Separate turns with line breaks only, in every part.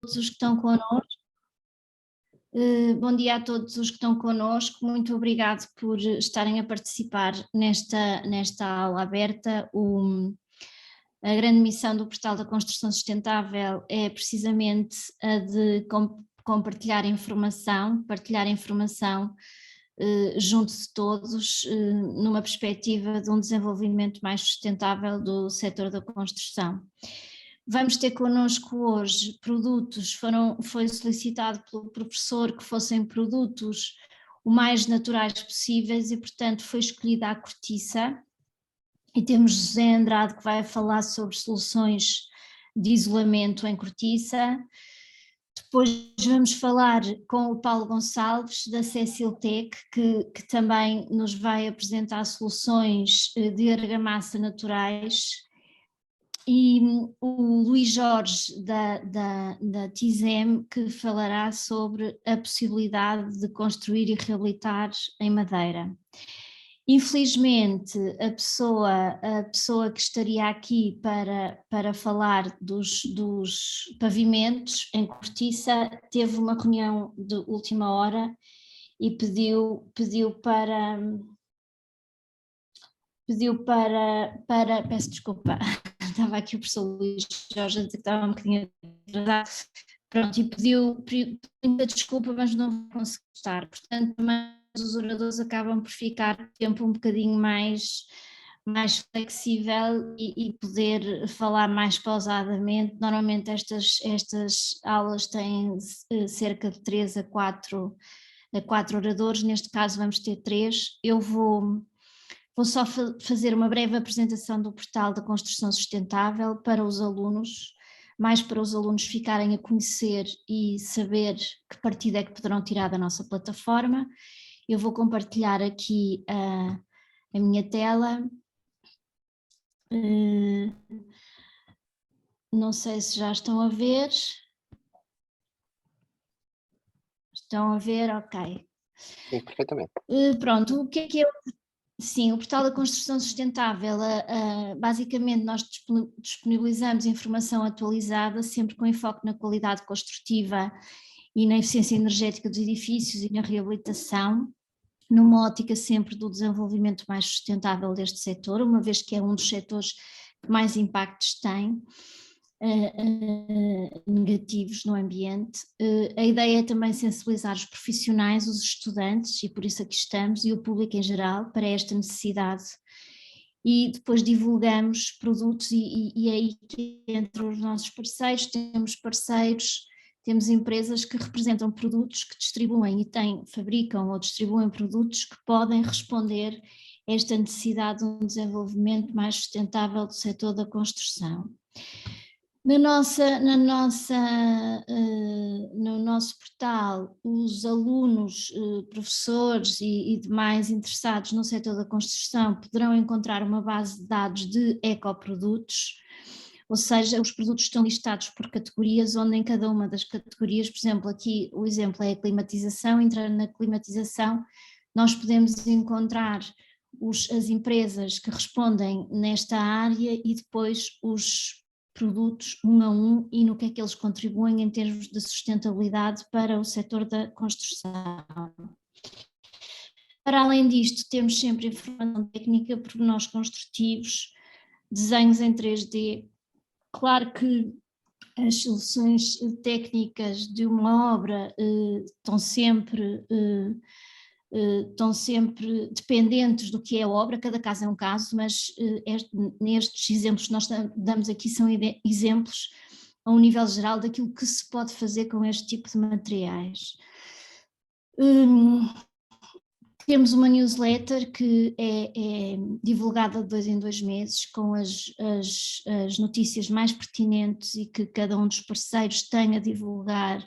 Todos os que estão connosco. Bom dia a todos os que estão connosco, muito obrigado por estarem a participar nesta aula aberta. A grande missão do Portal da Construção Sustentável é precisamente a de compartilhar informação, partilhar informação junto de todos, numa perspectiva de um desenvolvimento mais sustentável do setor da construção. Vamos ter connosco hoje produtos, foi solicitado pelo professor que fossem produtos o mais naturais possíveis e, portanto, foi escolhida a cortiça. E temos José Andrade que vai falar sobre soluções de isolamento em cortiça. Depois vamos falar com o Paulo Gonçalves da Ceciltec, que também nos vai apresentar soluções de argamassa naturais. E o Luís Jorge da TISEM, que falará sobre a possibilidade de construir e reabilitar em madeira. Infelizmente, a pessoa que estaria aqui para falar dos pavimentos em cortiça teve uma reunião de última hora e pediu para peço desculpa, estava aqui o professor Luís Jorge a dizer que estava um bocadinho atrasado, pronto, e pediu muita desculpa, mas não vai conseguir estar, portanto também os oradores acabam por ficar tempo um bocadinho mais flexível e poder falar mais pausadamente. Normalmente estas aulas têm cerca de 3 a 4 oradores, neste caso vamos ter 3, eu vou só fazer uma breve apresentação do Portal da Construção Sustentável para os alunos, mais para os alunos ficarem a conhecer e saber que partido é que poderão tirar da nossa plataforma. Eu vou compartilhar aqui a minha tela. Não sei se já estão a ver. Estão a ver? Ok.
Sim, perfeitamente.
Pronto, o que é Sim, o Portal da Construção Sustentável, basicamente nós disponibilizamos informação atualizada, sempre com enfoque na qualidade construtiva e na eficiência energética dos edifícios e na reabilitação, numa ótica sempre do desenvolvimento mais sustentável deste setor, uma vez que é um dos setores que mais impactos tem, negativos no ambiente. A ideia é também sensibilizar os profissionais, os estudantes, e por isso aqui estamos, e o público em geral, para esta necessidade. E depois divulgamos produtos e aí que entre os nossos parceiros, temos empresas que representam produtos que distribuem fabricam ou distribuem produtos que podem responder a esta necessidade de um desenvolvimento mais sustentável do setor da construção. No nosso portal, os alunos, professores e demais interessados no setor da construção poderão encontrar uma base de dados de ecoprodutos, ou seja, os produtos estão listados por categorias, onde em cada uma das categorias, por exemplo, aqui o exemplo é a climatização, entrando na climatização, nós podemos encontrar as empresas que respondem nesta área e depois os produtos um a um e no que é que eles contribuem em termos de sustentabilidade para o setor da construção. Para além disto, temos sempre informação técnica, pormenores construtivos, desenhos em 3D. Claro que as soluções técnicas de uma obra estão sempre dependentes do que é a obra, cada caso é um caso, mas nestes exemplos que nós damos aqui são exemplos a um nível geral daquilo que se pode fazer com este tipo de materiais. Temos uma newsletter que é divulgada de 2 em 2 meses com as notícias mais pertinentes e que cada um dos parceiros tem a divulgar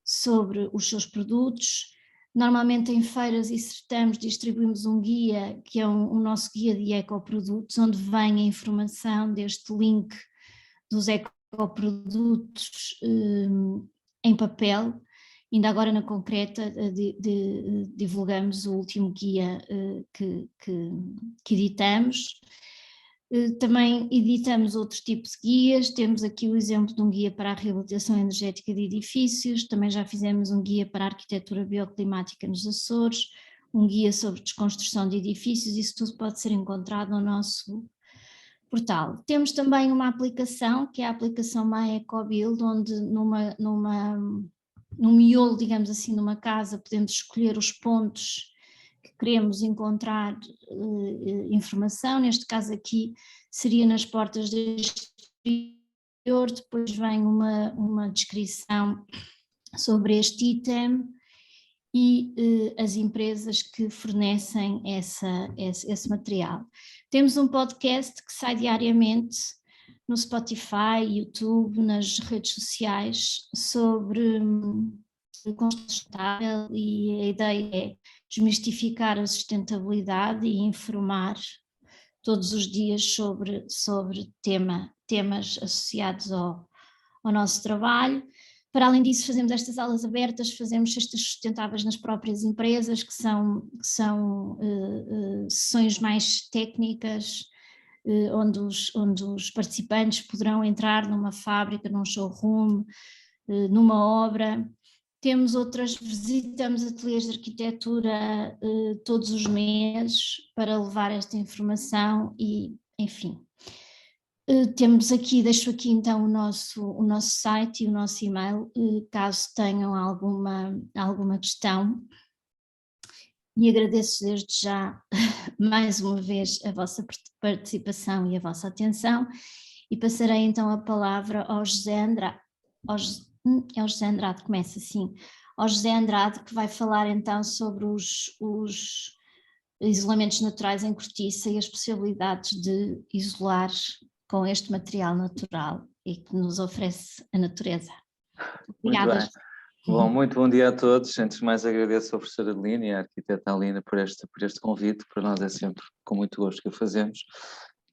sobre os seus produtos. Normalmente em feiras e certames distribuímos um guia, que é o nosso guia de ecoprodutos, onde vem a informação deste link dos ecoprodutos em papel. Ainda agora na concreta divulgamos o último guia que editamos. Também editamos outros tipos de guias, temos aqui o exemplo de um guia para a reabilitação energética de edifícios, também já fizemos um guia para a arquitetura bioclimática nos Açores, um guia sobre desconstrução de edifícios, isso tudo pode ser encontrado no nosso portal. Temos também uma aplicação, que é a aplicação My EcoBuild, onde num miolo, digamos assim, numa casa, podemos escolher os pontos que queremos encontrar informação, neste caso aqui seria nas portas de exterior, depois vem uma descrição sobre este item e as empresas que fornecem esse material. Temos um podcast que sai diariamente no Spotify, YouTube, nas redes sociais, sobre construção sustentável, e a ideia é desmistificar a sustentabilidade e informar todos os dias sobre temas associados ao nosso trabalho. Para além disso, fazemos estas aulas abertas, fazemos cestas sustentáveis nas próprias empresas, que são sessões mais técnicas, onde os participantes poderão entrar numa fábrica, num showroom, numa obra. Visitamos ateliês de arquitetura todos os meses para levar esta informação e, enfim. Deixo aqui então o nosso site e o nosso e-mail, caso tenham alguma questão, e agradeço desde já mais uma vez a vossa participação e a vossa atenção, e passarei então a palavra ao José Andrade, é o José Andrade, começa assim, ao José Andrade, que vai falar então sobre os isolamentos naturais em cortiça e as possibilidades de isolar com este material natural e que nos oferece a natureza. Obrigada.
Muito bem. Bom, muito bom dia a todos. Antes de mais agradeço ao professor Adelina e à arquiteta Alina por este convite. Para nós é sempre com muito gosto que o fazemos.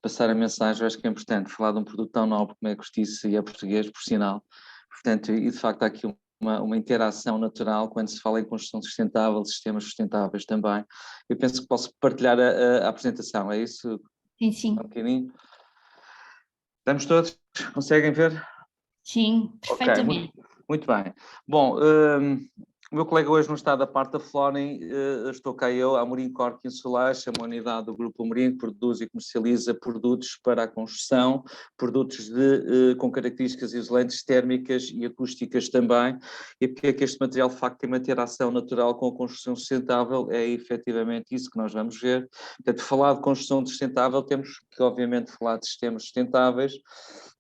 Passar a mensagem, eu acho que é importante falar de um produto tão nobre como é a cortiça e é português, por sinal. Portanto, e de facto há aqui uma interação natural quando se fala em construção sustentável, sistemas sustentáveis também. Eu penso que posso partilhar a apresentação, é isso?
Sim, sim.
Um bocadinho. Estamos todos? Conseguem ver?
Sim, perfeitamente.
Okay, muito bem. Bom, o meu colega hoje não está da parte da Florin, estou cá eu, a Amorim Cork Insulares, uma unidade do Grupo Amorim que produz e comercializa produtos para a construção, produtos com características isolantes térmicas e acústicas também, e porque é que este material de facto tem uma interação natural com a construção sustentável, é efetivamente isso que nós vamos ver. Portanto, falar de construção sustentável, temos que obviamente falar de sistemas sustentáveis.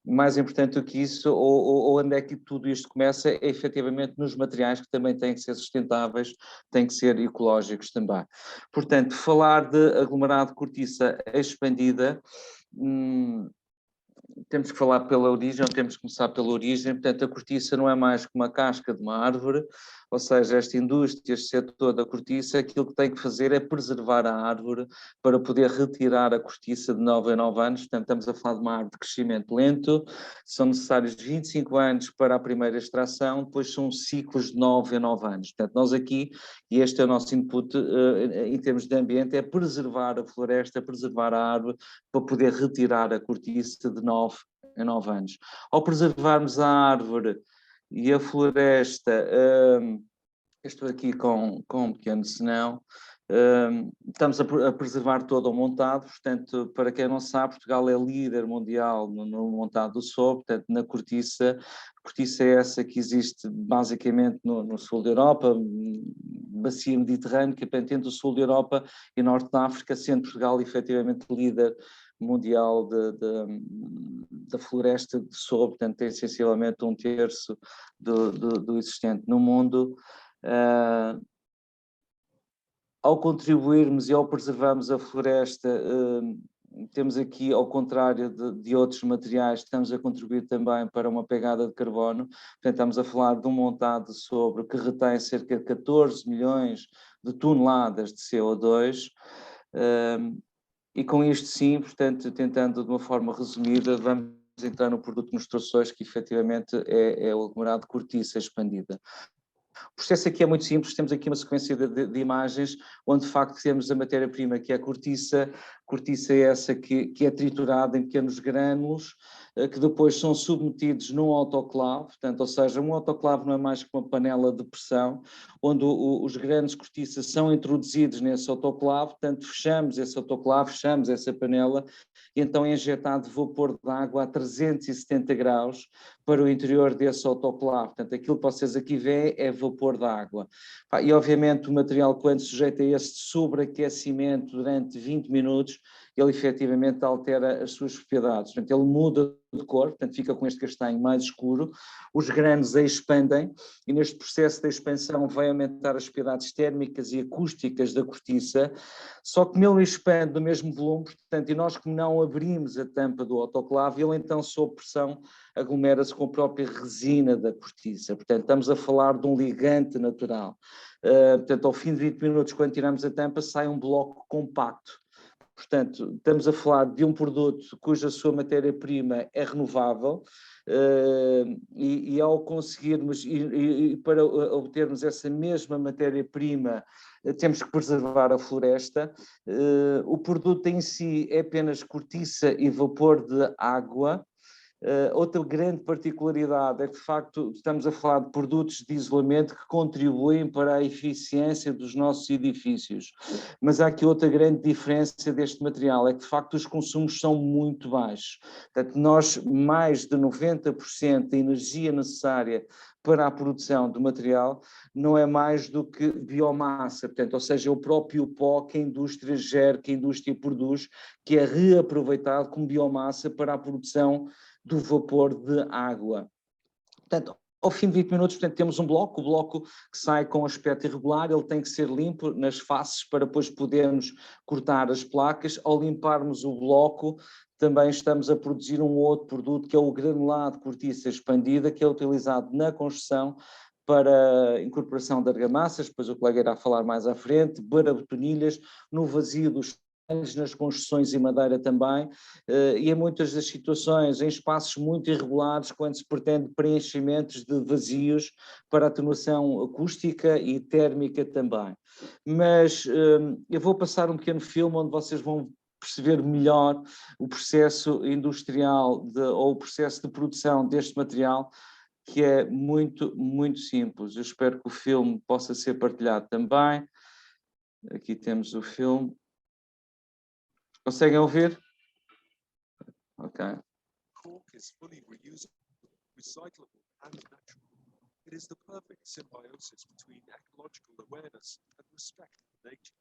Mais importante do que isso, ou onde é que tudo isto começa, é efetivamente nos materiais que também têm que ser sustentáveis, têm que ser ecológicos também. Portanto, falar de aglomerado de cortiça expandida, temos que falar pela origem, temos que começar pela origem. Portanto, a cortiça não é mais que uma casca de uma árvore, ou seja, esta indústria, este setor da cortiça, aquilo que tem que fazer é preservar a árvore para poder retirar a cortiça de 9 em 9 anos. Portanto, estamos a falar de uma árvore de crescimento lento, são necessários 25 anos para a primeira extração, depois são ciclos de 9 em 9 anos. Portanto, nós aqui, e este é o nosso input em termos de ambiente, é preservar a floresta, preservar a árvore para poder retirar a cortiça de 9 em 9 anos. Ao preservarmos a árvore e a floresta, estou aqui com um pequeno senão, estamos a preservar todo o montado. Portanto, para quem não sabe, Portugal é líder mundial no montado do solo, portanto, na cortiça. A cortiça é essa que existe basicamente no sul da Europa, bacia mediterrânea, que entre o sul da Europa e norte da África, sendo Portugal efetivamente líder mundial da floresta de solo, portanto tem sensivelmente 1/3 do existente no mundo. Ao contribuirmos e ao preservarmos a floresta, temos aqui, ao contrário de outros materiais, estamos a contribuir também para uma pegada de carbono. Portanto, estamos a falar de um montado sobre que retém cerca de 14 milhões de toneladas de CO2. E com isto sim, portanto, tentando de uma forma resumida, vamos entrar no produto de mostrações, que efetivamente é o aglomerado de cortiça expandida. O processo aqui é muito simples, temos aqui uma sequência de imagens, onde de facto temos a matéria-prima, que é a cortiça cortiça essa que é triturada em pequenos grânulos, que depois são submetidos num autoclave, portanto, ou seja, um autoclave não é mais que uma panela de pressão, onde os grãos de cortiça são introduzidos nesse autoclave, portanto, fechamos esse autoclave, fechamos essa panela, e então é injetado vapor de água a 370 graus para o interior desse autoclave. Portanto, aquilo que vocês aqui veem é vapor de água. E, obviamente, o material, quando sujeito a este sobreaquecimento durante 20 minutos, ele efetivamente altera as suas propriedades. Portanto, ele muda de cor, portanto, fica com este castanho mais escuro, os grãos expandem e neste processo de expansão vai aumentar as propriedades térmicas e acústicas da cortiça, só que ele expande no mesmo volume, portanto, e nós como não abrimos a tampa do autoclave, ele então sob pressão aglomera-se com a própria resina da cortiça, portanto, estamos a falar de um ligante natural. Portanto, ao fim de 20 minutos, quando tiramos a tampa, sai um bloco compacto. Portanto, estamos a falar de um produto cuja sua matéria-prima é renovável e ao conseguirmos, e para obtermos essa mesma matéria-prima, temos que preservar a floresta. O produto em si é apenas cortiça e vapor de água. Outra grande particularidade é que, de facto, estamos a falar de produtos de isolamento que contribuem para a eficiência dos nossos edifícios. Mas há aqui outra grande diferença deste material, é que, de facto, os consumos são muito baixos. Portanto, nós, mais de 90% da energia necessária para a produção do material não é mais do que biomassa, portanto, ou seja, o próprio pó que a indústria gera, que a indústria produz, que é reaproveitado como biomassa para a produção do vapor de água. Portanto, ao fim de 20 minutos, portanto, temos um bloco, o bloco que sai com aspecto irregular, ele tem que ser limpo nas faces para depois podermos cortar as placas. Ao limparmos o bloco, também estamos a produzir um outro produto, que é o granulado de cortiça expandida, que é utilizado na construção para incorporação de argamassas, depois o colega irá falar mais à frente, para betonilhas, no vazio dos nas construções em madeira também, e em muitas das situações, em espaços muito irregulares, quando se pretende preenchimentos de vazios para atenuação acústica e térmica também. Mas eu vou passar um pequeno filme onde vocês vão perceber melhor o processo industrial ou o processo de produção deste material, que é muito, muito simples. Eu espero que o filme possa ser partilhado também. Aqui temos o filme. Conseguem ouvir? Ok. Cork is fully reusable, recyclable and natural. It is the perfect symbiosis between ecological awareness and respect for nature.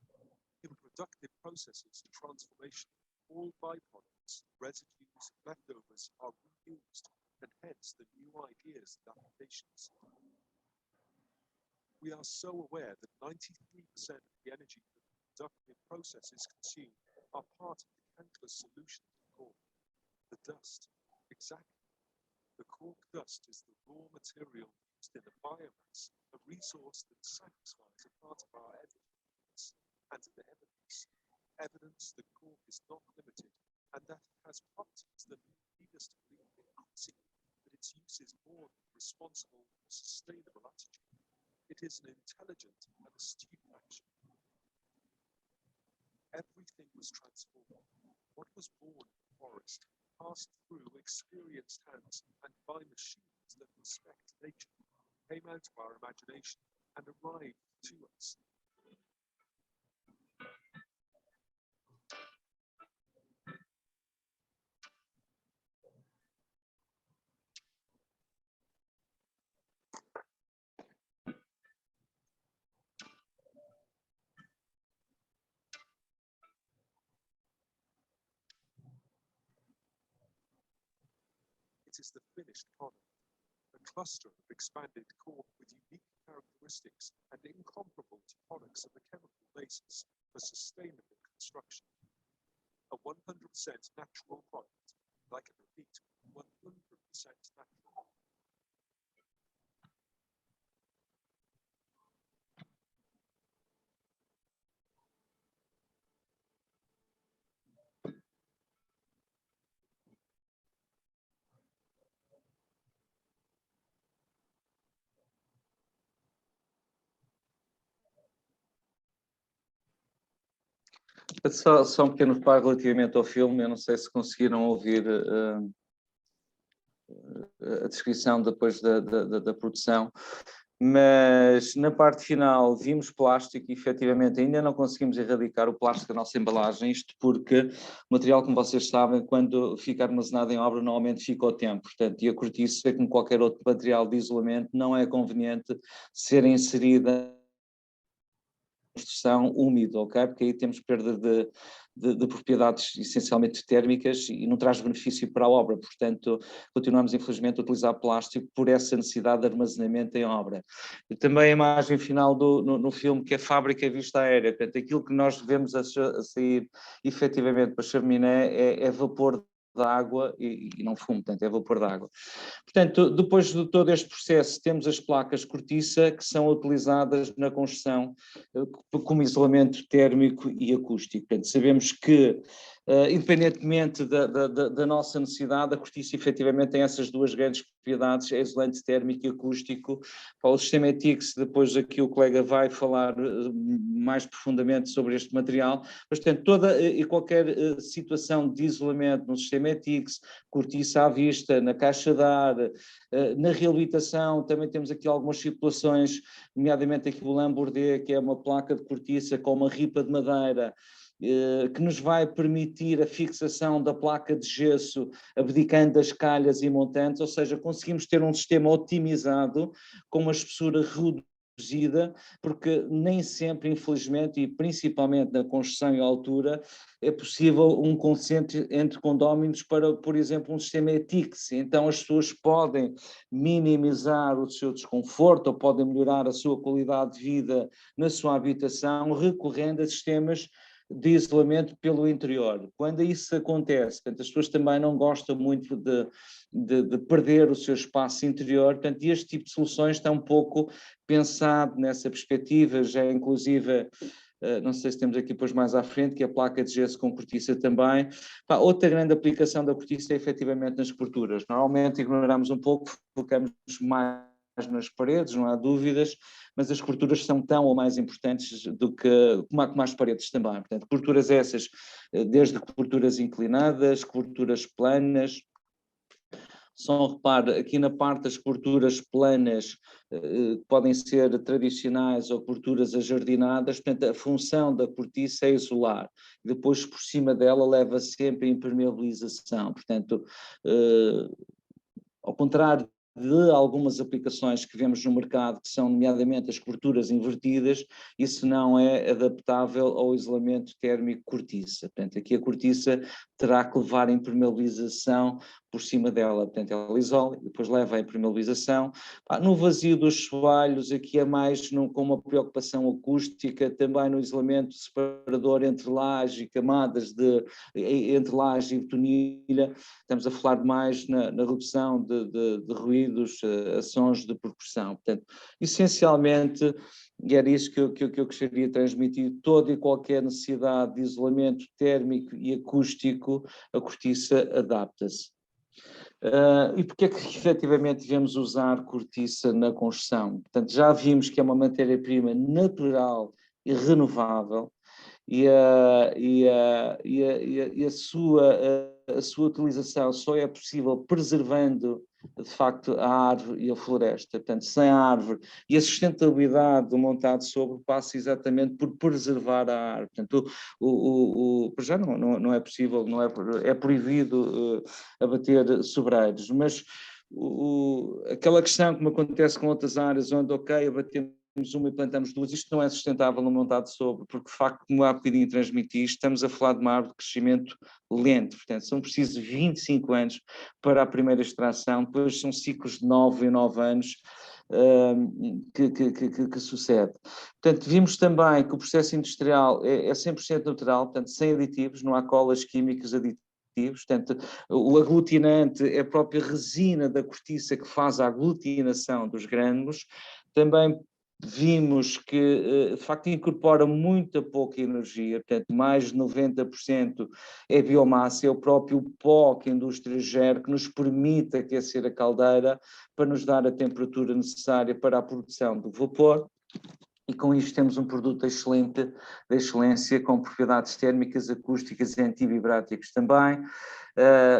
In productive processes and transformation, all byproducts, residues, leftovers are reused, and hence the new ideas and applications. We are so aware that 93% of the energy that productive processes consume are part of the countless solutions of cork. The dust, exactly. The cork dust is the raw material used in the biomass, a resource that satisfies a part of our evidence and the evidence that cork is not limited and that it has properties that lead us to believe increasingly that its use is more than a responsible, sustainable attitude. It is an intelligent and astute action. Everything was transformed. What was born in the forest passed through experienced hands and by machines that respect nature, came out of our imagination and arrived to us. It is the finished product, a cluster of expanded cork with unique characteristics and incomparable to products of a chemical basis for sustainable construction. A 100% natural product, like I repeat, 100% natural. Só um pequeno reparo relativamente ao filme, eu não sei se conseguiram ouvir a descrição depois da produção, mas na parte final vimos plástico e efetivamente ainda não conseguimos erradicar o plástico da nossa embalagem, isto porque o material, como vocês sabem, quando fica armazenado em obra, normalmente fica ao tempo, portanto, e a cortiça, como qualquer outro material de isolamento, não é conveniente ser inserida construção úmida, ok? Porque aí temos perda de propriedades essencialmente térmicas e não traz benefício para a obra, portanto continuamos infelizmente a utilizar plástico por essa necessidade de armazenamento em obra. E também a imagem final no filme, que é a fábrica vista aérea, portanto aquilo que nós vemos a sair efetivamente para a chaminé é vapor de água e não fumo, portanto é vapor de água. Portanto, depois de todo este processo, temos as placas cortiça que são utilizadas na construção como isolamento térmico e acústico. Portanto, sabemos que, independentemente da nossa necessidade, a cortiça efetivamente tem essas duas grandes propriedades, é isolante térmico e acústico. O sistema ETICS, depois aqui o colega vai falar mais profundamente sobre este material, mas, portanto, toda e qualquer situação de isolamento no sistema ETICS, cortiça à vista, na caixa de ar, na reabilitação, também temos aqui algumas situações, nomeadamente aqui o Lambourdé, que é uma placa de cortiça com uma ripa de madeira, que nos vai permitir a fixação da placa de gesso, abdicando das calhas e montantes, ou seja, conseguimos ter um sistema otimizado, com uma espessura reduzida, porque nem sempre, infelizmente, e principalmente na construção e altura, é possível um consenso entre condóminos para, por exemplo, um sistema ETICS. Então as pessoas podem minimizar o seu desconforto ou podem melhorar a sua qualidade de vida na sua habitação, recorrendo a sistemas de isolamento pelo interior. Quando isso acontece, portanto, as pessoas também não gostam muito de perder o seu espaço interior, portanto, este tipo de soluções está um pouco pensado nessa perspectiva, já inclusive, não sei se temos aqui depois mais à frente, que é a placa de gesso com cortiça também. Outra grande aplicação da cortiça é efetivamente nas coberturas. Normalmente ignoramos um pouco, focamos mais nas paredes, não há dúvidas, mas as coberturas são tão ou mais importantes do que como as paredes também. Portanto, coberturas essas, desde coberturas inclinadas, coberturas planas. Só repare, aqui na parte das coberturas planas, podem ser tradicionais ou coberturas ajardinadas, portanto a função da cortiça é isolar, depois por cima dela leva sempre a impermeabilização, portanto, ao contrário de algumas aplicações que vemos no mercado, que são nomeadamente as coberturas invertidas, isso não é adaptável ao isolamento térmico cortiça. Portanto, aqui a cortiça terá que levar a impermeabilização por cima dela, portanto ela isola e depois leva a impermeabilização. No vazio dos soalhos, aqui é mais com uma preocupação acústica, também no isolamento separador entre laje e camadas entre laje e betonilha, estamos a falar mais na redução de ruídos, a sons de percussão. Portanto, essencialmente, e era isso que eu gostaria de transmitir, toda e qualquer necessidade de isolamento térmico e acústico, a cortiça adapta-se. E porque é que efetivamente devemos usar cortiça na construção? Portanto, já vimos que é uma matéria-prima natural e renovável e a sua utilização só é possível preservando de facto a árvore e a floresta. Portanto, sem a árvore e a sustentabilidade do montado sobre passa exatamente por preservar a árvore. Portanto, já não é possível, é proibido abater sobreiros, mas aquela questão que me acontece com outras áreas onde, ok, abatemos uma e plantamos duas, isto não é sustentável no montado sobre, porque de facto, como há bocadinho transmiti, estamos a falar de uma árvore de crescimento lento, portanto são precisos 25 anos para a primeira extração, depois são ciclos de 9 em 9 anos que sucede. Portanto, vimos também que o processo industrial é 100% natural, portanto sem aditivos, não há colas químicas aditivas. Portanto, o aglutinante é a própria resina da cortiça que faz a aglutinação dos grânulos. Também vimos que, de facto, incorpora muita pouca energia, portanto, mais de 90% é biomassa, é o próprio pó que a indústria gera, que nos permite aquecer a caldeira para nos dar a temperatura necessária para a produção do vapor. e com isto temos um produto excelente, de excelência, com propriedades térmicas, acústicas e antivibráticos também.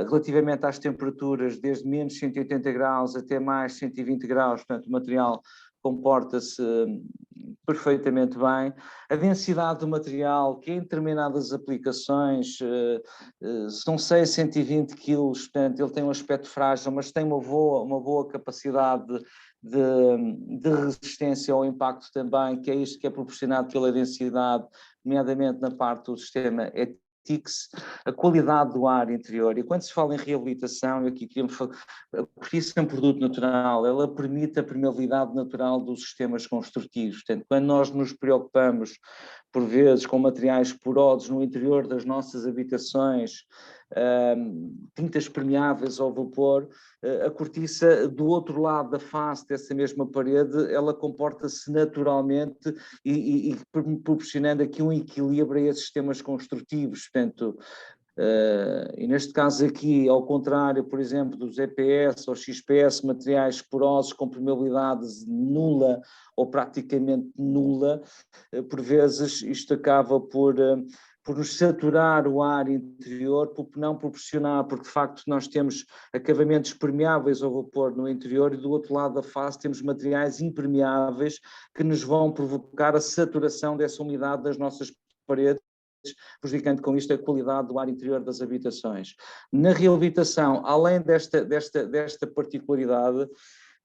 Relativamente às temperaturas, desde menos 180 graus até mais 120 graus, portanto o material comporta-se perfeitamente bem. A densidade do material, que em determinadas aplicações são 6, 120 quilos, portanto ele tem um aspecto frágil, mas tem uma boa capacidade de resistência ao impacto também, que é isto que é proporcionado pela densidade, nomeadamente na parte do sistema ETICS, a qualidade do ar interior. E quando se fala em reabilitação, aqui queremos falar, a cortiça é um produto natural, ela permite a permeabilidade natural dos sistemas construtivos. Portanto, quando nós nos preocupamos, por vezes, com materiais porosos no interior das nossas habitações, tintas permeáveis ao vapor, a cortiça do outro lado da face dessa mesma parede, ela comporta-se naturalmente e proporcionando aqui um equilíbrio a esses sistemas construtivos. Portanto, e neste caso aqui, ao contrário, por exemplo, dos EPS ou XPS, materiais porosos com permeabilidade nula ou praticamente nula, por vezes isto acaba por nos saturar o ar interior, por não proporcionar, porque de facto nós temos acabamentos permeáveis ao vapor no interior e do outro lado da face temos materiais impermeáveis que nos vão provocar a saturação dessa umidade das nossas paredes, prejudicando com isto a qualidade do ar interior das habitações. Na reabilitação, além desta particularidade,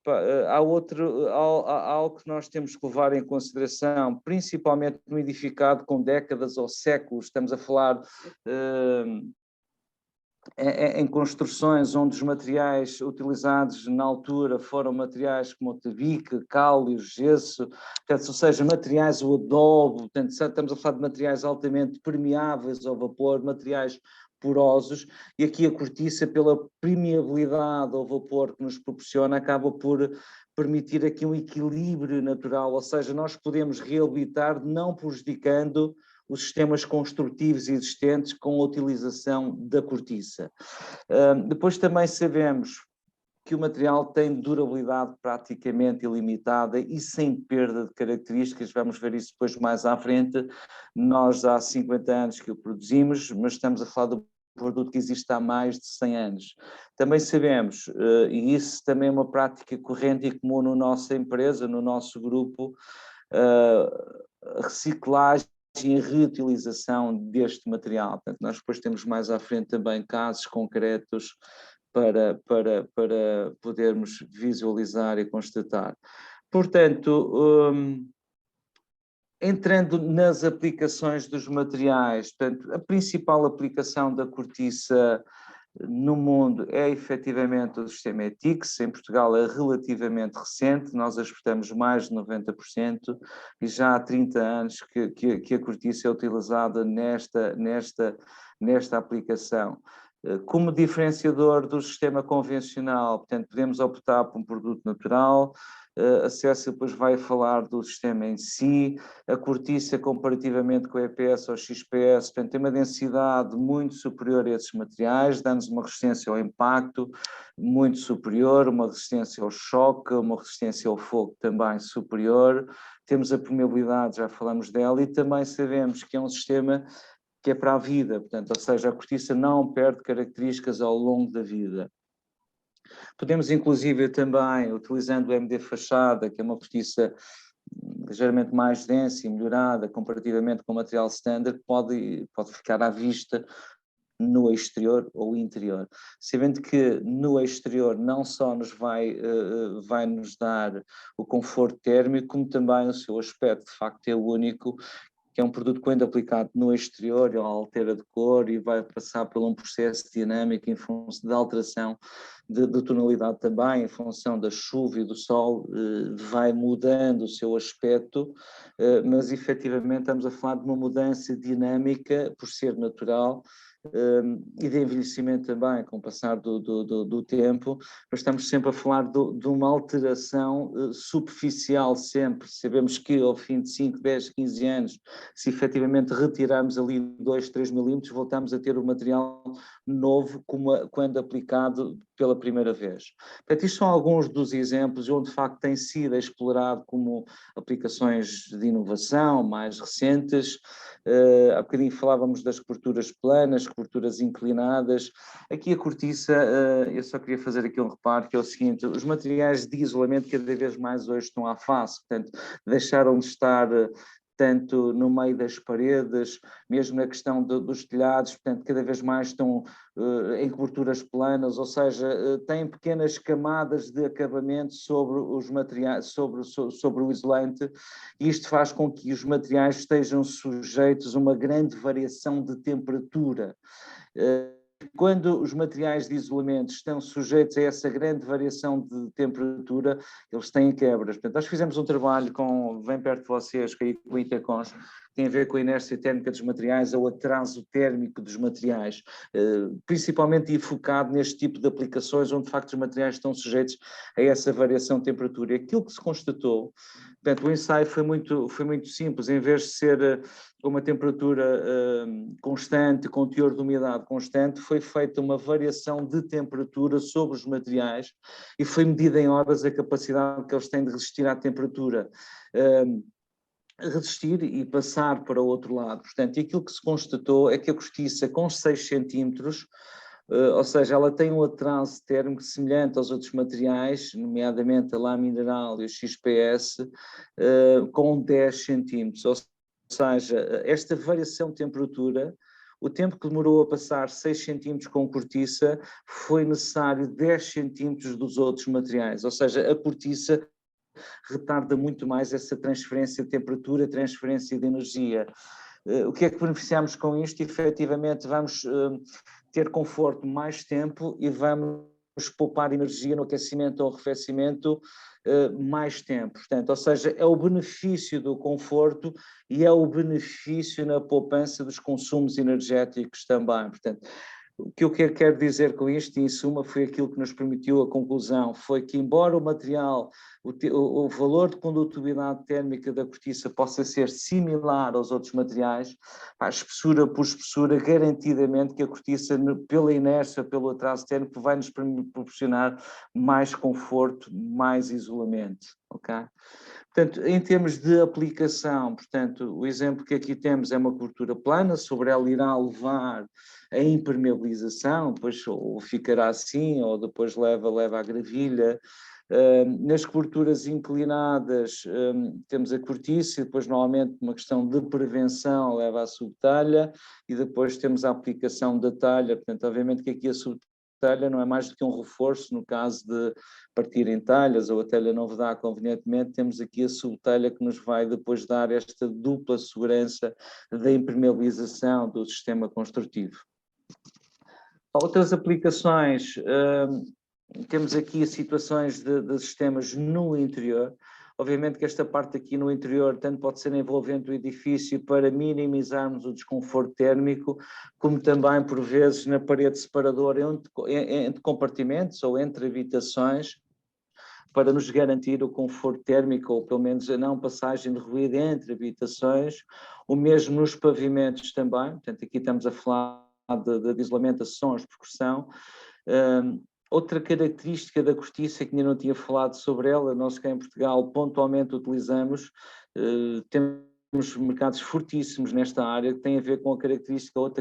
há algo que nós temos que levar em consideração, principalmente no edificado com décadas ou séculos, estamos a falar em construções onde os materiais utilizados na altura foram materiais como o tabique, cálio, gesso, portanto, ou seja, materiais, o adobe, portanto, estamos a falar de materiais altamente permeáveis ao vapor, materiais porosos, e aqui a cortiça, pela permeabilidade ao vapor que nos proporciona, acaba por permitir aqui um equilíbrio natural, ou seja, nós podemos reabilitar não prejudicando os sistemas construtivos existentes com a utilização da cortiça. Depois também sabemos que o material tem durabilidade praticamente ilimitada e sem perda de características, vamos ver isso depois mais à frente. Nós há 50 anos que o produzimos, mas estamos a falar do produto que existe há mais de 100 anos. Também sabemos, e isso também é uma prática corrente e comum na nossa empresa, no nosso grupo, a reciclagem e a reutilização deste material. Portanto, nós depois temos mais à frente também casos concretos para podermos visualizar e constatar. Portanto, entrando nas aplicações dos materiais, portanto, a principal aplicação da cortiça no mundo é efetivamente o sistema ETICS. Em Portugal é relativamente recente, nós exportamos mais de 90% e já há 30 anos que a cortiça é utilizada nesta aplicação. Como diferenciador do sistema convencional, portanto, podemos optar por um produto natural. A Cécia depois vai falar do sistema em si. A cortiça, comparativamente com o EPS ou XPS, portanto, tem uma densidade muito superior a esses materiais, dando-nos uma resistência ao impacto muito superior, uma resistência ao choque, uma resistência ao fogo também superior. Temos a permeabilidade, já falamos dela, e também sabemos que é um sistema que é para a vida, portanto, ou seja, a cortiça não perde características ao longo da vida. Podemos, inclusive, também, utilizando o MD Fachada, que é uma cortiça ligeiramente mais densa e melhorada comparativamente com o material standard, pode ficar à vista no exterior ou interior. Sabendo que no exterior não só nos vai nos dar o conforto térmico, como também o seu aspecto de facto é único, que é um produto que, quando aplicado no exterior, ele altera de cor e vai passar por um processo dinâmico em função da alteração de tonalidade também, em função da chuva e do sol, vai mudando o seu aspecto, mas efetivamente estamos a falar de uma mudança dinâmica por ser natural, e de envelhecimento também, com o passar do tempo, mas estamos sempre a falar de uma alteração superficial sempre. Sabemos que ao fim de 5, 10, 15 anos, se efetivamente retirarmos ali 2, 3 milímetros, voltamos a ter o material novo quando aplicado pela primeira vez. Portanto, isto são alguns dos exemplos onde de facto tem sido explorado como aplicações de inovação mais recentes. Há bocadinho falávamos das coberturas planas, coberturas inclinadas. Aqui a cortiça, eu só queria fazer aqui um reparo, que é o seguinte: os materiais de isolamento cada vez mais hoje estão à face, portanto, deixaram de estar tanto no meio das paredes, mesmo na questão dos telhados, portanto, cada vez mais estão em coberturas planas, ou seja, têm pequenas camadas de acabamento sobre os materiais, sobre o isolante, e isto faz com que os materiais estejam sujeitos a uma grande variação de temperatura. Quando os materiais de isolamento estão sujeitos a essa grande variação de temperatura, eles têm quebras. Portanto, nós fizemos um trabalho bem perto de vocês, com a Itacons, que tem a ver com a inércia térmica dos materiais ou atraso térmico dos materiais, principalmente focado neste tipo de aplicações, onde de facto os materiais estão sujeitos a essa variação de temperatura. E aquilo que se constatou, portanto, o ensaio foi muito simples. Em vez de ser uma temperatura constante, com teor de umidade constante, foi feita uma variação de temperatura sobre os materiais e foi medida em horas a capacidade que eles têm de resistir à temperatura. Resistir e passar para o outro lado. Portanto, e aquilo que se constatou é que a cortiça com 6 centímetros, ou seja, ela tem um atraso térmico semelhante aos outros materiais, nomeadamente a lã mineral e o XPS, com 10 centímetros. Ou seja, esta variação de temperatura, o tempo que demorou a passar 6 centímetros com cortiça, foi necessário 10 centímetros dos outros materiais. Ou seja, a cortiça retarda muito mais essa transferência de temperatura, transferência de energia. O que é que beneficiamos com isto? Efetivamente, vamos ter conforto mais tempo e vamos poupar energia no aquecimento ou arrefecimento mais tempo. Portanto, ou seja, é o benefício do conforto e é o benefício na poupança dos consumos energéticos também. Portanto, o que eu quero dizer com isto, em suma, foi aquilo que nos permitiu a conclusão, foi que embora o material, o valor de condutibilidade térmica da cortiça possa ser similar aos outros materiais, espessura por espessura, garantidamente que a cortiça, pela inércia, pelo atraso térmico, vai nos proporcionar mais conforto, mais isolamento, ok? Portanto, em termos de aplicação, portanto, o exemplo que aqui temos é uma cobertura plana, sobre ela irá levar a impermeabilização, depois ou ficará assim, ou depois leva à gravilha. Nas coberturas inclinadas temos a cortiça, e depois normalmente uma questão de prevenção leva à subtalha, e depois temos a aplicação da talha. Portanto, obviamente que aqui a subtalha não é mais do que um reforço no caso de partir em talhas ou a telha não dá convenientemente, temos aqui a subtalha que nos vai depois dar esta dupla segurança da impermeabilização do sistema construtivo. Outras aplicações, temos aqui situações de sistemas no interior. Obviamente que esta parte aqui no interior tanto pode ser envolvente o edifício para minimizarmos o desconforto térmico, como também por vezes na parede separadora entre compartimentos ou entre habitações, para nos garantir o conforto térmico, ou pelo menos a não passagem de ruído entre habitações, o mesmo nos pavimentos também. Portanto, aqui estamos a falar de isolamento a sons de percussão. Outra característica da cortiça, que ainda não tinha falado sobre ela, nós cá em Portugal pontualmente utilizamos, temos mercados fortíssimos nesta área, que tem a ver com outra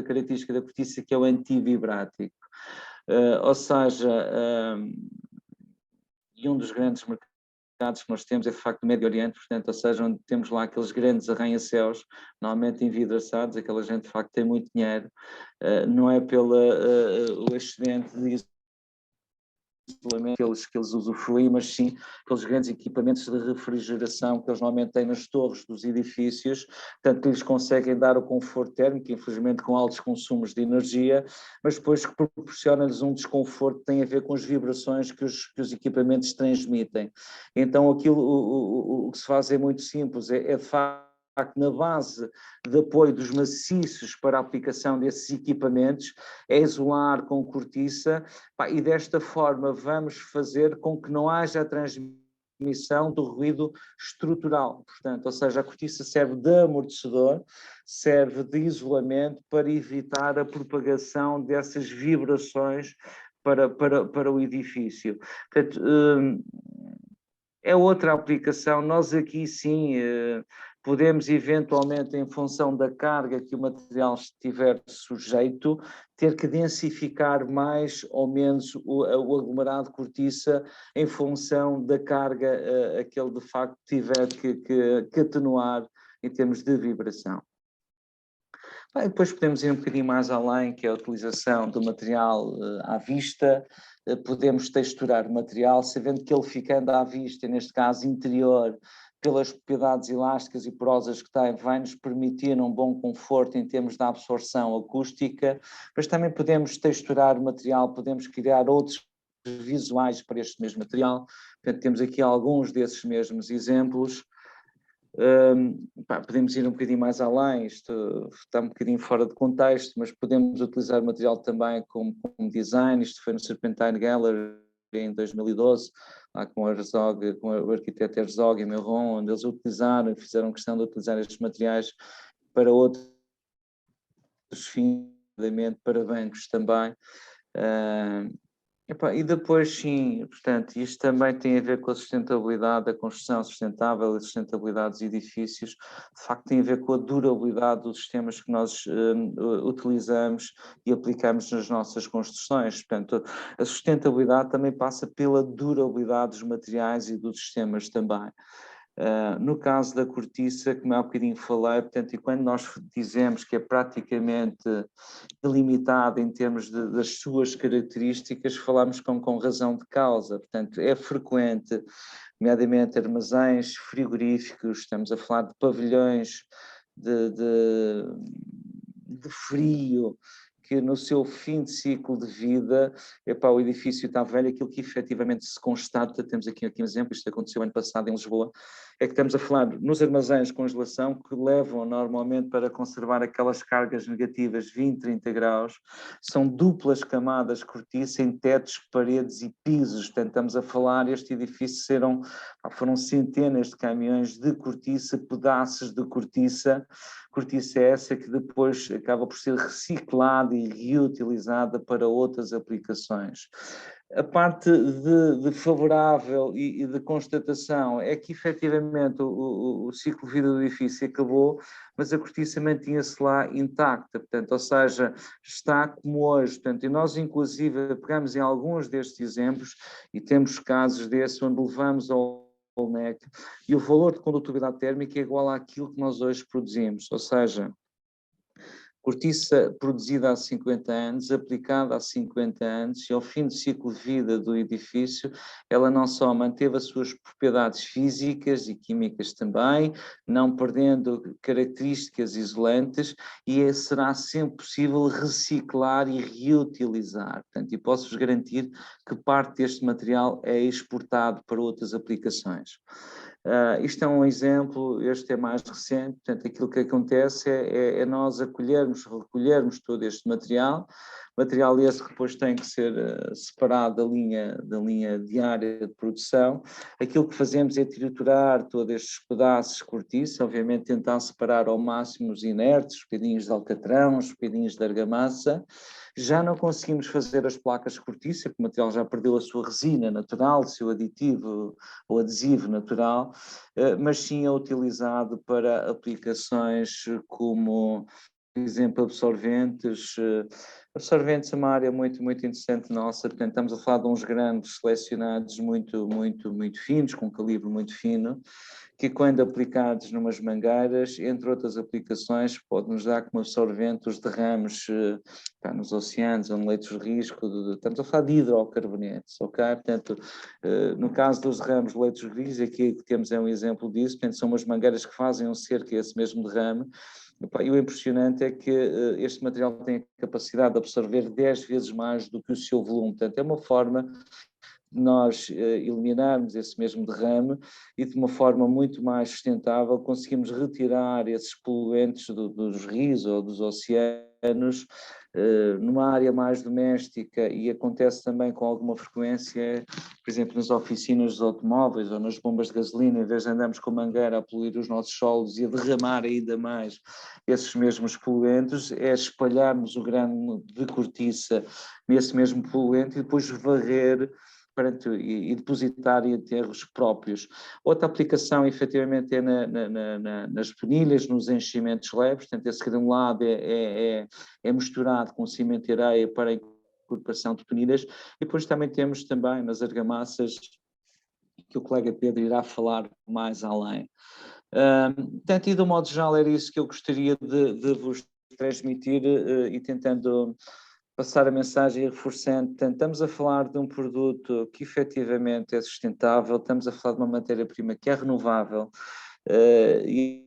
característica da cortiça, que é o antivibrático. Ou seja, e um dos grandes mercados que nós temos é de facto o Médio Oriente, portanto, ou seja, onde temos lá aqueles grandes arranha-céus, normalmente envidraçados, aquela gente de facto tem muito dinheiro, não é pelo o excedente de isolamento que eles usufruem, mas sim aqueles grandes equipamentos de refrigeração que eles normalmente têm nas torres dos edifícios, portanto que lhes conseguem dar o conforto térmico, infelizmente com altos consumos de energia, mas depois que proporciona-lhes um desconforto que tem a ver com as vibrações que os equipamentos transmitem. Então aquilo, o que se faz é muito simples, é de facto na base de apoio dos maciços para a aplicação desses equipamentos, é isolar com cortiça, e desta forma vamos fazer com que não haja a transmissão emissão do ruído estrutural, portanto, ou seja, a cortiça serve de amortecedor, serve de isolamento para evitar a propagação dessas vibrações para o edifício. Portanto, é outra aplicação. Nós aqui sim podemos eventualmente, em função da carga que o material estiver sujeito, ter que densificar mais ou menos o aglomerado de cortiça em função da carga que ele de facto tiver que atenuar em termos de vibração. Depois podemos ir um bocadinho mais além, que é a utilização do material à vista. Podemos texturar o material, sabendo que ele ficando à vista, neste caso interior, pelas propriedades elásticas e porosas que tem, vai nos permitir um bom conforto em termos da absorção acústica, mas também podemos texturar o material, podemos criar outros visuais para este mesmo material. Portanto, temos aqui alguns desses mesmos exemplos. Podemos ir um bocadinho mais além, isto está um bocadinho fora de contexto, mas podemos utilizar o material também como design. Isto foi no Serpentine Gallery em 2012, lá com o arquiteto Herzog e Meuron, onde eles utilizaram e fizeram questão de utilizar estes materiais para outros fins, para bancos também. E depois sim, portanto, isto também tem a ver com a sustentabilidade, a construção sustentável e a sustentabilidade dos edifícios, de facto tem a ver com a durabilidade dos sistemas que nós utilizamos e aplicamos nas nossas construções. Portanto, a sustentabilidade também passa pela durabilidade dos materiais e dos sistemas também. No caso da cortiça, como há bocadinho falei, portanto, e quando nós dizemos que é praticamente ilimitada em termos das suas características, falamos com razão de causa. Portanto, é frequente, nomeadamente armazéns frigoríficos, estamos a falar de pavilhões de frio, que no seu fim de ciclo de vida, o edifício está velho, aquilo que efetivamente se constata, temos aqui um exemplo, isto aconteceu ano passado em Lisboa, é que estamos a falar nos armazéns de congelação que levam normalmente para conservar aquelas cargas negativas 20, 30 graus, são duplas camadas de cortiça em tetos, paredes e pisos. Portanto, estamos a falar, este edifício foram centenas de caminhões de cortiça, pedaços de cortiça essa que depois acaba por ser reciclada e reutilizada para outras aplicações. A parte de favorável e de constatação é que efetivamente o ciclo de vida do edifício acabou, mas a cortiça mantinha-se lá intacta, portanto, ou seja, está como hoje. Portanto, e nós inclusive pegamos em alguns destes exemplos e temos casos desses onde levamos ao NEC e o valor de condutividade térmica é igual àquilo que nós hoje produzimos, ou seja, cortiça produzida há 50 anos, aplicada há 50 anos, e ao fim do ciclo de vida do edifício, ela não só manteve as suas propriedades físicas e químicas também, não perdendo características isolantes, e será sempre possível reciclar e reutilizar. Portanto, e posso-vos garantir que parte deste material é exportado para outras aplicações. Isto é um exemplo, este é mais recente, portanto, aquilo que acontece é nós recolhermos todo este material esse que depois tem que ser separado da linha diária de produção. Aquilo que fazemos é triturar todos estes pedaços de cortiça, obviamente tentar separar ao máximo os inertes, os bocadinhos de alcatrão, os bocadinhos de argamassa. Já não conseguimos fazer as placas de cortiça, porque o material já perdeu a sua resina natural, o seu aditivo ou adesivo natural, mas sim é utilizado para aplicações como, por exemplo, absorventes. Absorventes é uma área muito, muito interessante nossa, portanto, estamos a falar de uns granos selecionados muito, muito, muito finos, com calibre muito fino, que quando aplicados numas mangueiras, entre outras aplicações, pode-nos dar como absorvente os derrames nos oceanos ou no leitos de risco, estamos a falar de hidrocarbonetos, ok? Portanto, no caso dos derrames de leitos de risco, aqui que temos é um exemplo disso, portanto, são umas mangueiras que fazem um cerco a esse mesmo derrame. E o impressionante é que este material tem a capacidade de absorver 10 vezes mais do que o seu volume, portanto, é uma forma nós eliminarmos esse mesmo derrame e de uma forma muito mais sustentável conseguimos retirar esses poluentes dos rios ou dos oceanos numa área mais doméstica, e acontece também com alguma frequência, por exemplo, nas oficinas dos automóveis ou nas bombas de gasolina, em vez de andarmos com mangueira a poluir os nossos solos e a derramar ainda mais esses mesmos poluentes, é espalharmos o grão de cortiça nesse mesmo poluente e depois varrer e depositar em aterros próprios. Outra aplicação, efetivamente, é nas penilhas, nos enchimentos leves, portanto, esse granulado é misturado com cimento e areia para a incorporação de penilhas, e depois também temos também nas argamassas, que o colega Pedro irá falar mais além. Portanto, e de um modo geral era isso que eu gostaria de vos transmitir e tentando passar a mensagem e reforçando. Portanto, estamos a falar de um produto que efetivamente é sustentável, estamos a falar de uma matéria-prima que é renovável e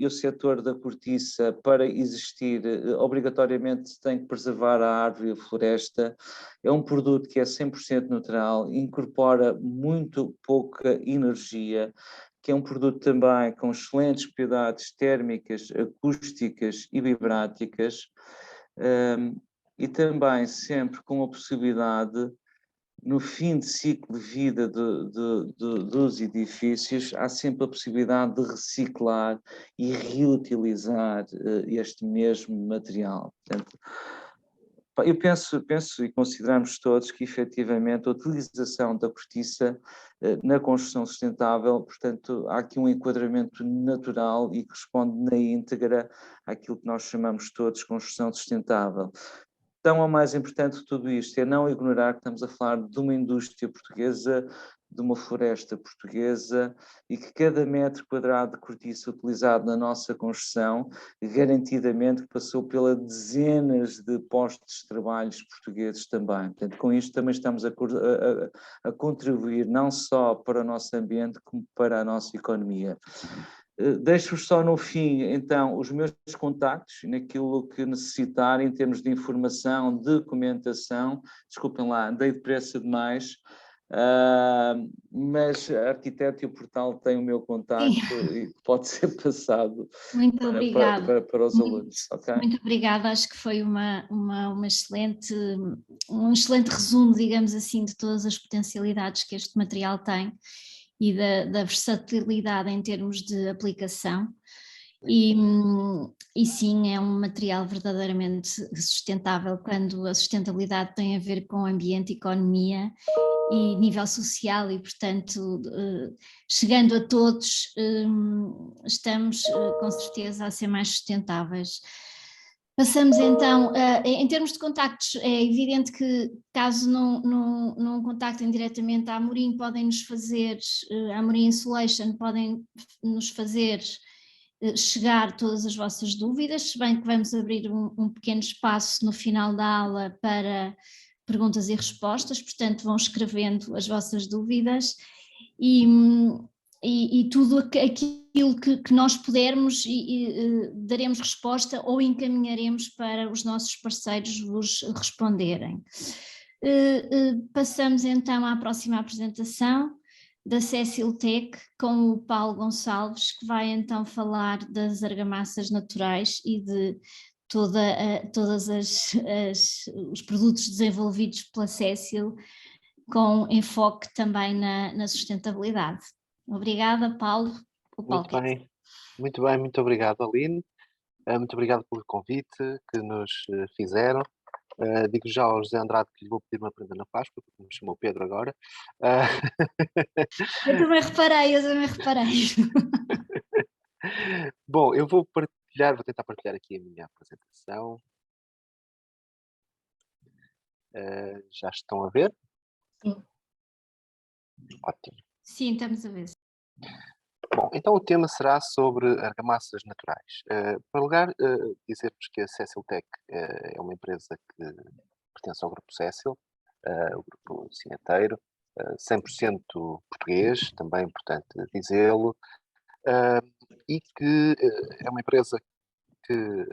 o setor da cortiça, para existir, obrigatoriamente tem que preservar a árvore e a floresta. É um produto que é 100% natural, incorpora muito pouca energia, que é um produto também com excelentes propriedades térmicas, acústicas e vibráticas, e também sempre com a possibilidade, no fim de ciclo de vida dos edifícios, há sempre a possibilidade de reciclar e reutilizar este mesmo material. Portanto, eu penso e consideramos todos que efetivamente a utilização da cortiça na construção sustentável, portanto, há aqui um enquadramento natural e que responde na íntegra àquilo que nós chamamos todos de construção sustentável. Então, o mais importante de tudo isto é não ignorar que estamos a falar de uma indústria portuguesa, de uma floresta portuguesa, e que cada metro quadrado de cortiça utilizado na nossa construção, garantidamente passou pela dezenas de postos de trabalho portugueses também. Portanto, com isto também estamos a contribuir não só para o nosso ambiente, como para a nossa economia. Deixo-vos só no fim, então, os meus contactos, naquilo que necessitarem em termos de informação, de documentação. Desculpem lá, andei depressa demais, mas a Arquiteto e o Portal têm o meu contacto e pode ser passado
Muito obrigada.
para os alunos. Okay?
Muito obrigada, acho que foi um excelente resumo, digamos assim, de todas as potencialidades que este material tem e da versatilidade em termos de aplicação. E sim, é um material verdadeiramente sustentável, quando a sustentabilidade tem a ver com ambiente, economia e nível social, e portanto, chegando a todos, estamos com certeza a ser mais sustentáveis. Passamos então, em termos de contactos, é evidente que caso não contactem diretamente a Amorim, podem nos fazer, a Amorim Insulation, podem nos fazer chegar todas as vossas dúvidas, se bem que vamos abrir um pequeno espaço no final da aula para perguntas e respostas, portanto vão escrevendo as vossas dúvidas e tudo aquilo que nós pudermos daremos resposta ou encaminharemos para os nossos parceiros vos responderem. Passamos então à próxima apresentação da Ceciltec com o Paulo Gonçalves, que vai então falar das argamassas naturais e de todos os produtos desenvolvidos pela Cecil, com enfoque também na sustentabilidade. Obrigada, Paulo.
Muito bem, muito obrigado, Aline. Muito obrigado pelo convite que nos fizeram. Digo já ao José Andrade que lhe vou pedir uma prenda na Páscoa, porque me chamou Pedro agora.
Eu também reparei.
Bom, eu vou tentar partilhar aqui a minha apresentação. Já estão a ver?
Sim.
Ótimo.
Sim, estamos a ver.
Bom, então o tema será sobre argamassas naturais. Para lugar, dizer-vos que a Ceciltec é uma empresa que pertence ao Grupo Cecil, o Grupo Cimenteiro, 100% português, também é importante dizê-lo, e que é uma empresa que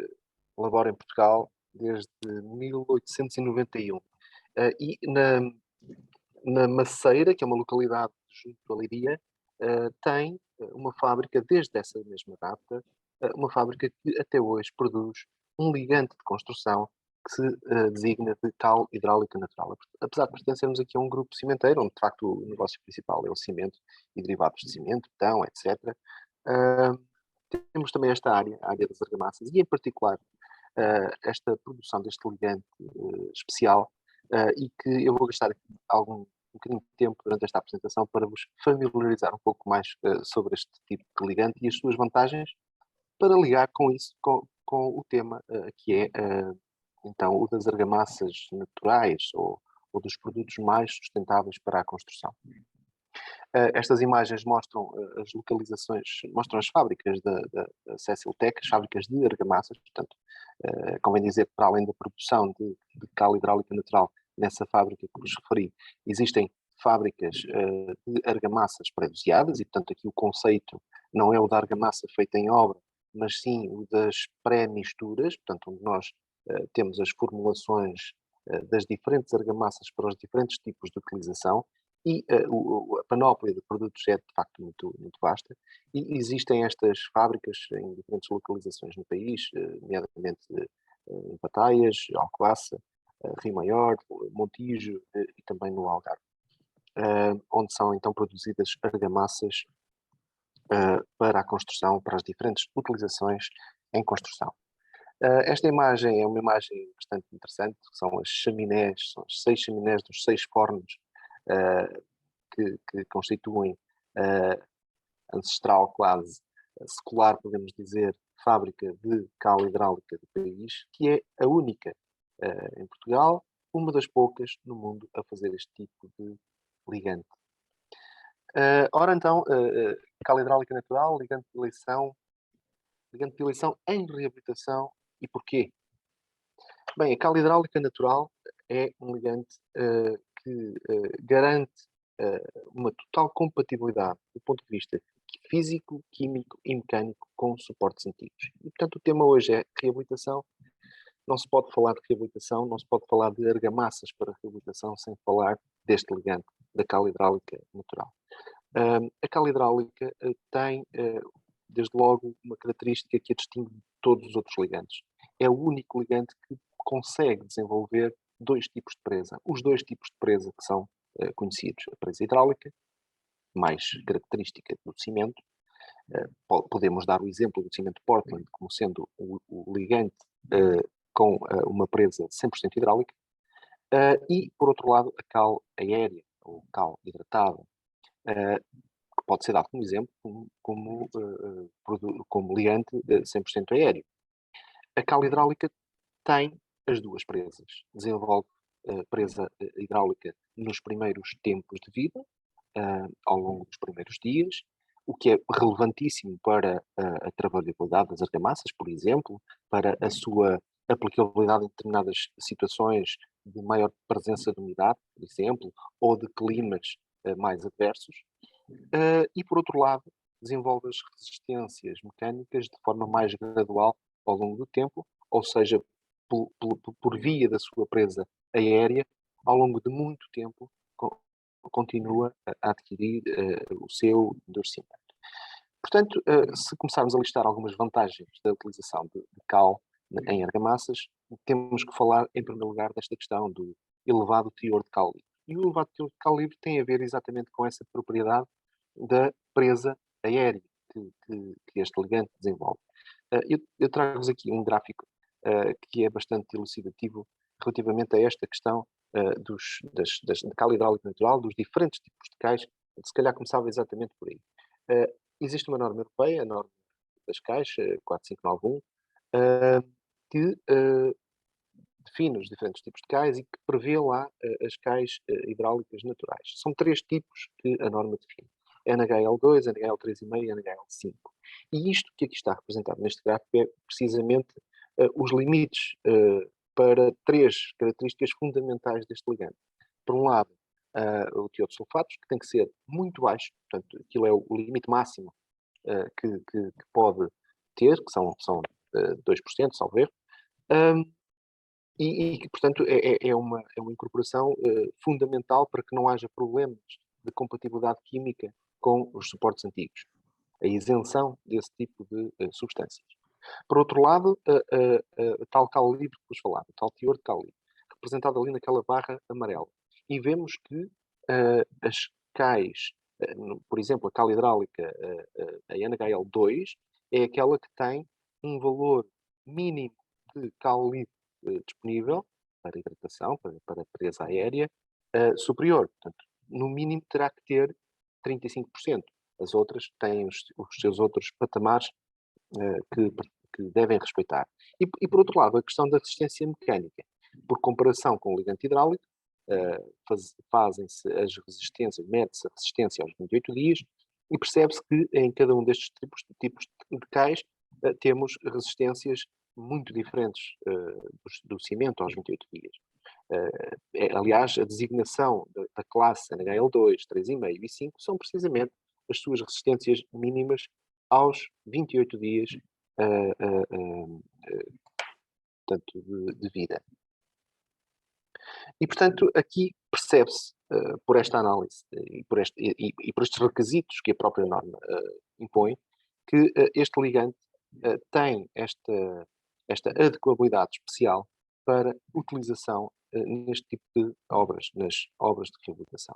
labora em Portugal desde 1891. E na Maceira, que é uma localidade junto à Leiria, tem uma fábrica, desde essa mesma data, uma fábrica que até hoje produz um ligante de construção que se designa de cal hidráulica natural. Apesar de pertencermos aqui a um grupo cimenteiro, onde de facto o negócio principal é o cimento e derivados de cimento, betão, etc., temos também esta área, a área das argamassas, e em particular esta produção deste ligante especial, e que eu vou gastar aqui um bocadinho de tempo durante esta apresentação para vos familiarizar um pouco mais sobre este tipo de ligante e as suas vantagens, para ligar com isso, com o tema que é então o das argamassas naturais ou dos produtos mais sustentáveis para a construção. Estas imagens mostram as localizações, mostram as fábricas da Cecil Tech, as fábricas de argamassas, portanto, convém dizer que para além da produção de cal hidráulica natural nessa fábrica que vos referi, existem fábricas de argamassas pré-doseadas e, portanto, aqui o conceito não é o da argamassa feita em obra, mas sim o das pré-misturas, portanto, onde nós temos as formulações das diferentes argamassas para os diferentes tipos de utilização, e a panóplia de produtos é de facto muito, muito vasta, e existem estas fábricas em diferentes localizações no país, nomeadamente em Pataias, Alcobaça, Rio Maior, Montijo e também no Algarve, onde são então produzidas argamassas para a construção, para as diferentes utilizações em construção. Esta imagem é uma imagem bastante interessante, são as chaminés, são as 6 chaminés dos 6 fornos que constituem ancestral quase secular, podemos dizer, fábrica de cal hidráulica do país, que é a única em Portugal, uma das poucas no mundo a fazer este tipo de ligante. Ora então, cal hidráulica natural, ligante de eleição em reabilitação, e porquê? Bem, a cal hidráulica natural é um ligante que garante uma total compatibilidade do ponto de vista físico, químico e mecânico com suportes antigos. E, portanto, o tema hoje é reabilitação. Não se pode falar de reabilitação, não se pode falar de argamassas para reabilitação sem falar deste ligante, da cal hidráulica natural. A cal hidráulica tem, desde logo, uma característica que a distingue de todos os outros ligantes. É o único ligante que consegue desenvolver 2 tipos de presa. Os 2 tipos de presa que são conhecidos, a presa hidráulica, mais característica do cimento. Podemos dar o exemplo do cimento Portland como sendo o ligante com uma presa 100% hidráulica, e, por outro lado, a cal aérea, ou cal hidratada, que pode ser dado como exemplo como ligante 100% aéreo. A cal hidráulica tem as 2 presas. Desenvolve presa hidráulica nos primeiros tempos de vida, ao longo dos primeiros dias, o que é relevantíssimo para a trabalhabilidade das argamassas, por exemplo, para a sua aplicabilidade em determinadas situações de maior presença de umidade, por exemplo, ou de climas mais adversos. E, por outro lado, desenvolve as resistências mecânicas de forma mais gradual ao longo do tempo, ou seja, por via da sua presa aérea, ao longo de muito tempo, continua a adquirir o seu endurecimento. Portanto, se começarmos a listar algumas vantagens da utilização de cal em argamassas, temos que falar, em primeiro lugar, desta questão do elevado teor de cal livre. E o elevado teor de cal livre tem a ver exatamente com essa propriedade da presa aérea que este ligante desenvolve. Eu trago-vos aqui um gráfico que é bastante elucidativo relativamente a esta questão da cal hidráulica natural, dos diferentes tipos de cais. Se calhar começava exatamente por aí. Existe uma norma europeia, a norma das cais, 4591, que define os diferentes tipos de cais e que prevê lá as cais hidráulicas naturais. São 3 tipos que a norma define: NHL2, NHL3,5 e NHL5. E isto que aqui está representado neste gráfico é precisamente os limites para 3 características fundamentais deste ligante. Por um lado, o teor de sulfatos, que tem que ser muito baixo, portanto, aquilo é o limite máximo que pode ter, que são 2%, salvo erro. E que, portanto, é uma incorporação fundamental para que não haja problemas de compatibilidade química com os suportes antigos. A isenção desse tipo de substâncias. Por outro lado, tal cal livre que vos falava, o tal teor de cal livre, representado ali naquela barra amarela. E vemos que as cais, por exemplo, a cal hidráulica, a NHL2, é aquela que tem um valor mínimo de cal livre disponível para hidratação, para presa aérea, superior. Portanto, no mínimo terá que ter 35%. As outras têm os seus outros patamares que devem respeitar. Por outro lado, a questão da resistência mecânica. Por comparação com o ligante hidráulico, fazem-se as resistências, mede-se a resistência aos 28 dias e percebe-se que em cada um destes tipos de cais temos resistências muito diferentes do cimento aos 28 dias. Aliás, a designação da classe NHL2, 3,5 e 5 são precisamente as suas resistências mínimas aos 28 dias portanto, de vida. E, portanto, aqui percebe-se, por esta análise e por estes requisitos que a própria norma impõe, que este ligante tem esta adequabilidade especial para utilização neste tipo de obras, nas obras de reabilitação.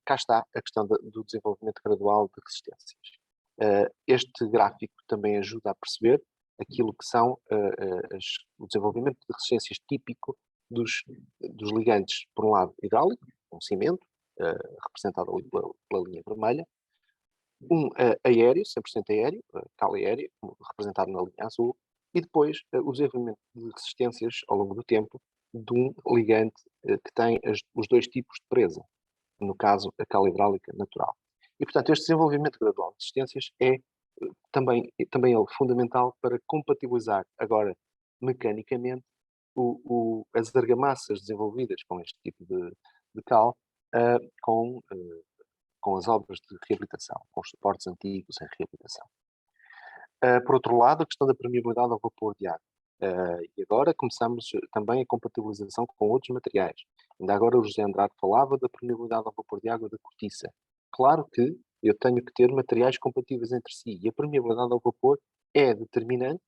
Cá está a questão do desenvolvimento gradual de resistências. Este gráfico também ajuda a perceber aquilo que são o desenvolvimento de resistências típico dos ligantes, por um lado, hidráulico, um cimento, representado ali pela linha vermelha, um aéreo, 100% aéreo, cal aéreo, representado na linha azul, e depois o desenvolvimento de resistências ao longo do tempo de um ligante que tem os dois tipos de presa, no caso, a cal hidráulica natural. E, portanto, este desenvolvimento gradual de resistências é também ele fundamental para compatibilizar agora mecanicamente as argamassas desenvolvidas com este tipo de cal com as obras de reabilitação, com os suportes antigos em reabilitação. Por outro lado, a questão da permeabilidade ao vapor de água. E agora começamos também a compatibilização com outros materiais. Ainda agora o José Andrade falava da permeabilidade ao vapor de água da cortiça. Claro que eu tenho que ter materiais compatíveis entre si e a permeabilidade ao vapor é determinante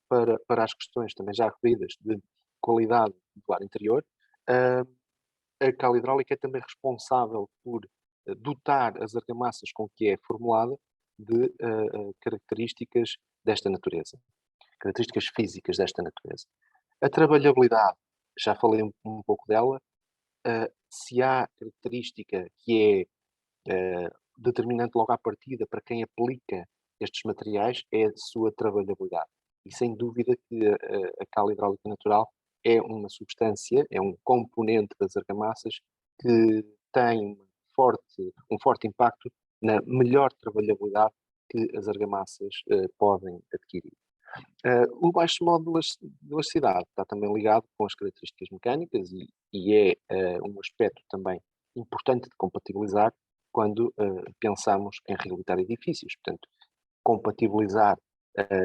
para as questões também já referidas de qualidade do ar interior. A cal hidráulica é também responsável por dotar as argamassas com que é formulada de características desta natureza, características físicas desta natureza. A trabalhabilidade, já falei um pouco dela, se há característica que é determinante logo à partida para quem aplica estes materiais, é a sua trabalhabilidade. E sem dúvida que a cal hidráulica natural é uma substância, é um componente das argamassas que tem um forte impacto na melhor trabalhabilidade que as argamassas podem adquirir. O baixo modo de elasticidade está também ligado com as características mecânicas e é um aspecto também importante de compatibilizar quando pensamos em reabilitar edifícios. Portanto, compatibilizar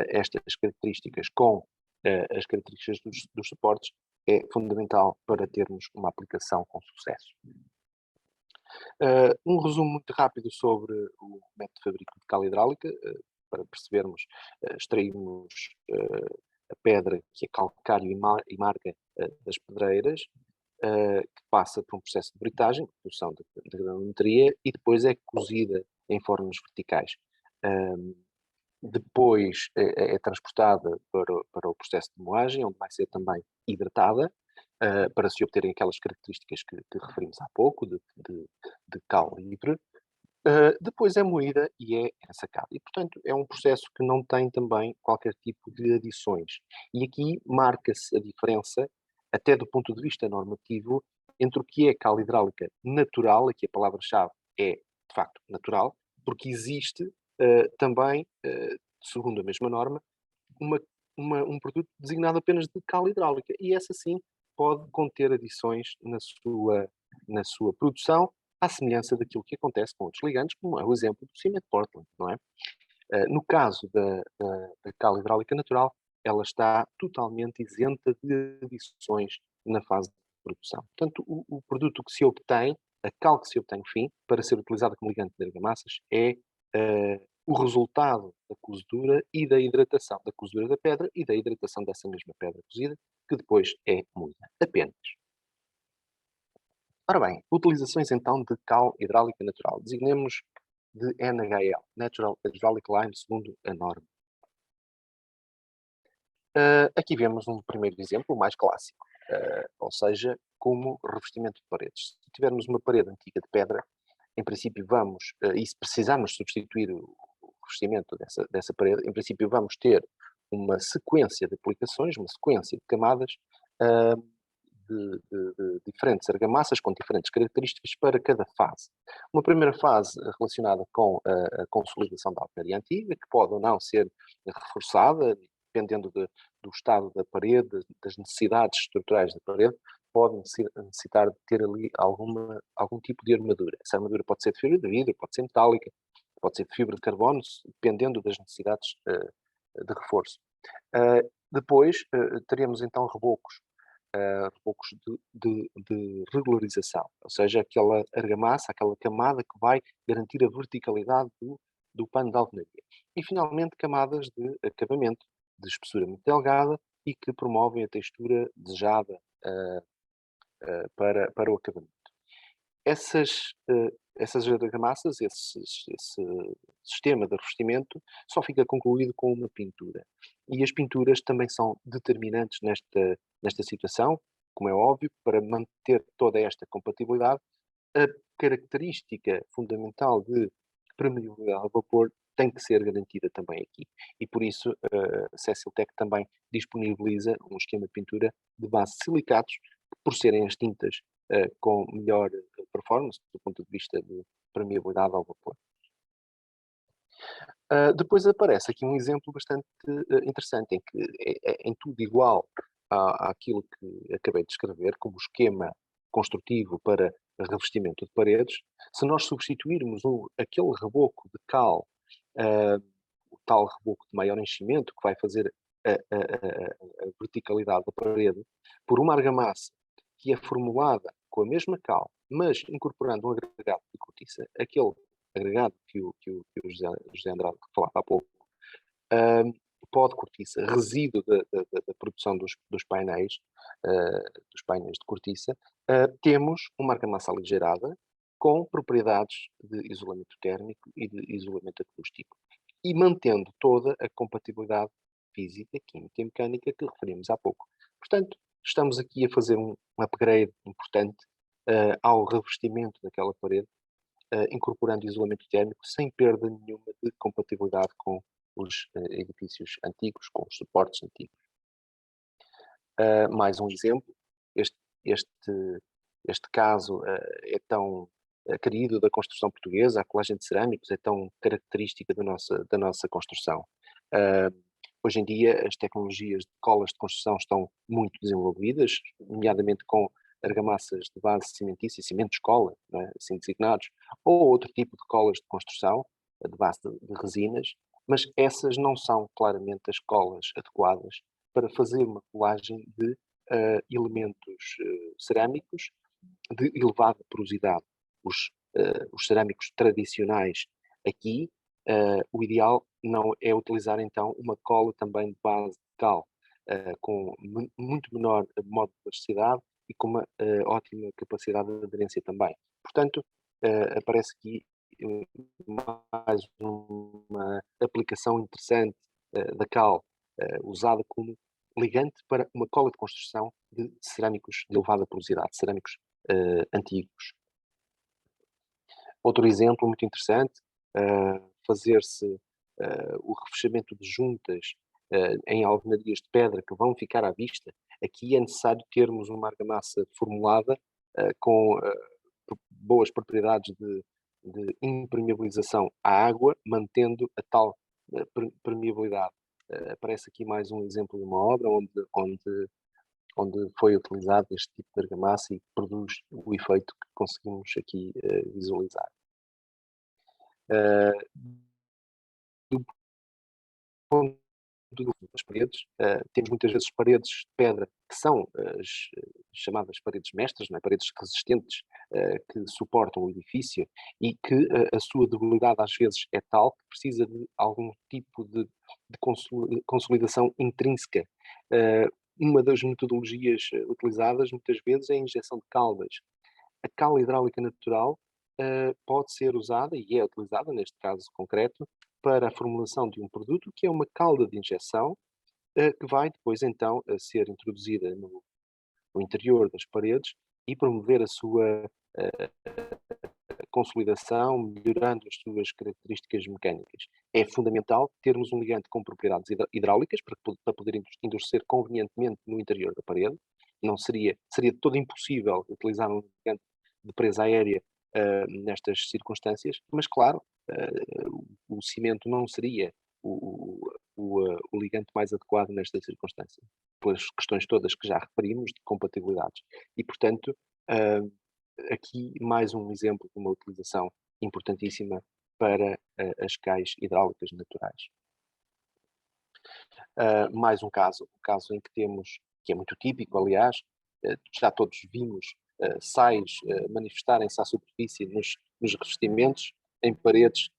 estas características com as características dos suportes é fundamental para termos uma aplicação com sucesso. Um resumo muito rápido sobre o método de fabrico de cal hidráulica, para percebermos, extraímos a pedra que é calcário e marga das pedreiras, que passa por um processo de britagem, produção de granulometria, e depois é cozida em fornos verticais. Depois é transportada para o processo de moagem, onde vai ser também hidratada, para se obterem aquelas características que referimos há pouco, de cal livre. Depois é moída e é ensacada. E, portanto, é um processo que não tem também qualquer tipo de adições. E aqui marca-se a diferença, até do ponto de vista normativo, entre o que é cal hidráulica natural, aqui a palavra-chave é, de facto, natural, porque existe também, segundo a mesma norma, um produto designado apenas de cal hidráulica. E essa, sim, pode conter adições na sua produção, à semelhança daquilo que acontece com outros ligantes, como é o exemplo do cimento Portland, não é? No caso da cal hidráulica natural, ela está totalmente isenta de adições na fase de produção. Portanto, o produto que se obtém, a cal que se obtém no fim, para ser utilizada como ligante de argamassas, é o resultado da cozedura e da hidratação, da cozedura da pedra e da hidratação dessa mesma pedra cozida, que depois é moída. Apenas. Ora bem, utilizações então de cal hidráulica natural. Designemos de NHL, Natural Hydraulic Lime, segundo a norma. Aqui vemos um primeiro exemplo, o mais clássico, ou seja, como revestimento de paredes. Se tivermos uma parede antiga de pedra, em princípio vamos, e se precisarmos substituir o revestimento dessa parede, em princípio vamos ter uma sequência de aplicações, uma sequência de camadas de diferentes argamassas com diferentes características para cada fase. Uma primeira fase relacionada com a consolidação da alvenaria antiga, que pode ou não ser reforçada, dependendo do estado da parede, das necessidades estruturais da parede, pode necessitar de ter ali algum tipo de armadura. Essa armadura pode ser de fibra de vidro, pode ser metálica, pode ser de fibra de carbono, dependendo das necessidades de reforço. Depois, teremos então rebocos de regularização, ou seja, aquela argamassa, aquela camada que vai garantir a verticalidade do pano de alvenaria. E, finalmente, camadas de acabamento, de espessura muito delgada e que promovem a textura desejada para o acabamento. Essas argamassas, esse sistema de revestimento, só fica concluído com uma pintura. E as pinturas também são determinantes nesta situação, como é óbvio, para manter toda esta compatibilidade. A característica fundamental de permeabilidade ao vapor tem que ser garantida também aqui. E por isso a Ceciltec também disponibiliza um esquema de pintura de base de silicatos, que, por serem as tintas com melhor performance do ponto de vista de permeabilidade ao vapor. Depois aparece aqui um exemplo bastante interessante, em que é em tudo igual àquilo que acabei de descrever, como esquema construtivo para revestimento de paredes. Se nós substituirmos aquele reboco de cal, o tal reboco de maior enchimento, que vai fazer a verticalidade da parede, por uma argamassa que é formulada com a mesma cal, mas incorporando um agregado de cortiça, aquele agregado que o José Andrade falava há pouco, pó de cortiça, resíduo da produção dos painéis de cortiça, temos uma argamassa aligeirada com propriedades de isolamento térmico e de isolamento acústico, e mantendo toda a compatibilidade física, química e mecânica que referimos há pouco. Portanto, estamos aqui a fazer um upgrade importante ao revestimento daquela parede, incorporando isolamento térmico sem perda nenhuma de compatibilidade com os edifícios antigos, com os suportes antigos. Mais um exemplo, este caso é tão querido da construção portuguesa, a colagem de cerâmicos é tão característica da nossa construção. Hoje em dia as tecnologias de colas de construção estão muito desenvolvidas, nomeadamente com argamassas de base cimentícia, cimento escola, assim designados, ou outro tipo de colas de construção, de base de resinas, mas essas não são claramente as colas adequadas para fazer uma colagem de elementos cerâmicos de elevada porosidade. Os cerâmicos tradicionais aqui, o ideal não é utilizar então uma cola também de base de cal, com muito menor modo de elasticidade e com uma ótima capacidade de aderência também. Portanto, aparece aqui mais uma aplicação interessante da cal, usada como ligante para uma cola de construção de cerâmicos de elevada porosidade, cerâmicos antigos. Outro exemplo muito interessante, fazer-se o revestimento de juntas em alvenarias de pedra que vão ficar à vista. Aqui é necessário termos uma argamassa formulada com boas propriedades de impermeabilização à água, mantendo a tal permeabilidade. Aparece aqui mais um exemplo de uma obra onde foi utilizado este tipo de argamassa e produz o efeito que conseguimos aqui visualizar. Do ponto das paredes. Temos muitas vezes paredes de pedra que são as chamadas paredes mestras, não é? Paredes resistentes que suportam o edifício e que a sua debilidade às vezes é tal que precisa de algum tipo de consolidação intrínseca. Uma das metodologias utilizadas muitas vezes é a injeção de caldas. A cal hidráulica natural pode ser usada, e é utilizada neste caso concreto, para a formulação de um produto que é uma calda de injeção que vai depois então ser introduzida no interior das paredes e promover a sua consolidação, melhorando as suas características mecânicas. É fundamental termos um ligante com propriedades hidráulicas para poder endurecer convenientemente no interior da parede. Não seria de todo impossível utilizar um ligante de presa aérea nestas circunstâncias, mas claro, o cimento não seria o ligante mais adequado nesta circunstância, pelas questões todas que já referimos de compatibilidades. E, portanto, aqui mais um exemplo de uma utilização importantíssima para as cais hidráulicas naturais. Mais um caso em que temos, que é muito típico, aliás, já todos vimos sais manifestarem-se à superfície nos revestimentos, em paredes,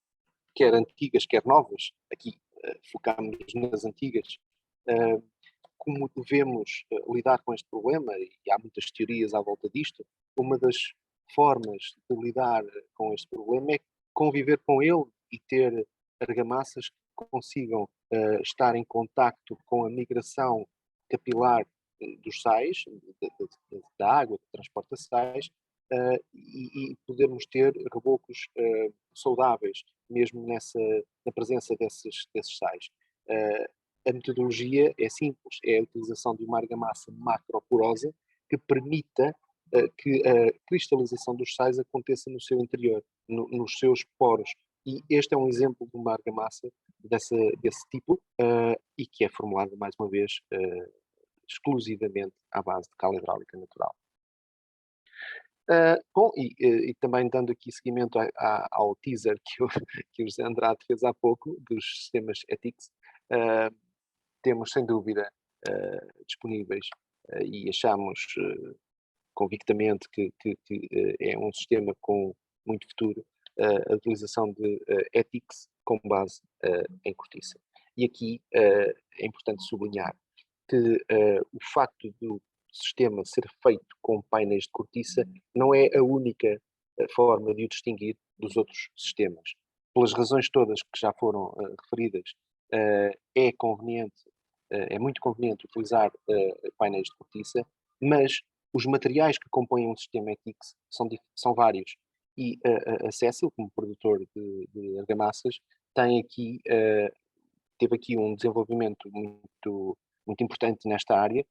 quer antigas, quer novas. Aqui focamos nas antigas. Como devemos lidar com este problema, e há muitas teorias à volta disto, uma das formas de lidar com este problema é conviver com ele e ter argamassas que consigam estar em contacto com a migração capilar dos sais, da água que transporta sais, e podermos ter rebocos saudáveis, mesmo na presença desses sais. A metodologia é simples, é a utilização de uma argamassa macroporosa que permita que a cristalização dos sais aconteça no seu interior, nos seus poros. E este é um exemplo de uma argamassa desse tipo e que é formulada, mais uma vez, exclusivamente à base de cal hidráulica natural. E também dando aqui seguimento ao teaser que o José Andrade fez há pouco, dos sistemas ETICS, temos sem dúvida disponíveis e achamos convictamente que é um sistema com muito futuro, a utilização de ETICS com base em cortiça. E aqui é importante sublinhar que o facto do sistema ser feito com painéis de cortiça não é a única forma de o distinguir dos outros sistemas. Pelas razões todas que já foram referidas, é muito conveniente utilizar painéis de cortiça, mas os materiais que compõem um sistema ETICS são vários. E a Cecil, como produtor de argamassas, teve aqui um desenvolvimento muito importante nesta área,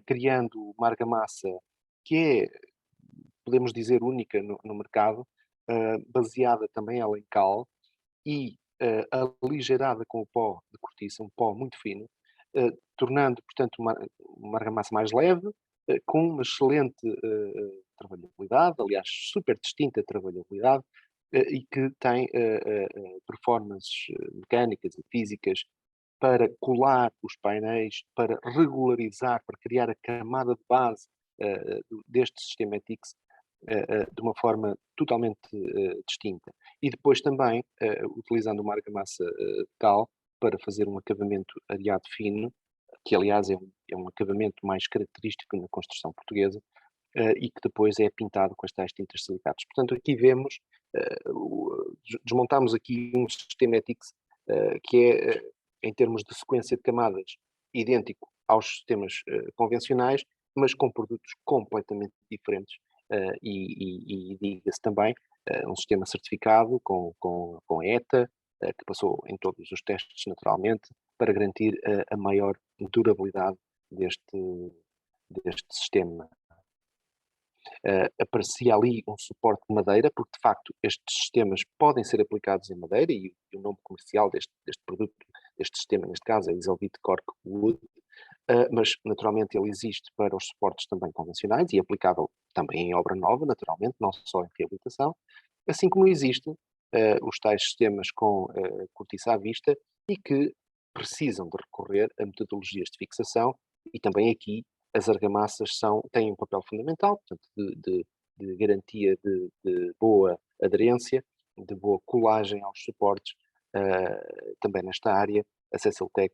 criando uma argamassa que é, podemos dizer, única no mercado, baseada também ela em cal e aligerada com o pó de cortiça, um pó muito fino, tornando, portanto, uma argamassa mais leve, com uma excelente trabalhabilidade, aliás, super distinta trabalhabilidade, e que tem performances mecânicas e físicas para colar os painéis, para regularizar, para criar a camada de base deste sistema ETICS de uma forma totalmente distinta. E depois também utilizando uma argamassa de cal para fazer um acabamento areado fino, que aliás é um acabamento mais característico na construção portuguesa, e que depois é pintado com as tais tintas silicatos. Portanto, aqui vemos, desmontamos aqui um sistema ETICS que é, em termos de sequência de camadas, idêntico aos sistemas convencionais, mas com produtos completamente diferentes. E diga-se também, um sistema certificado com ETA, que passou em todos os testes naturalmente, para garantir a maior durabilidade deste sistema. Aparecia ali um suporte de madeira, porque de facto estes sistemas podem ser aplicados em madeira e o nome comercial deste produto, deste sistema, neste caso, é Isolvit Cork Wood, mas naturalmente ele existe para os suportes também convencionais e aplicável também em obra nova, naturalmente, não só em reabilitação, assim como existe os tais sistemas com cortiça à vista e que precisam de recorrer a metodologias de fixação, e também aqui as argamassas têm um papel fundamental, portanto, de garantia de boa aderência, de boa colagem aos suportes. Também nesta área, a CCLTEC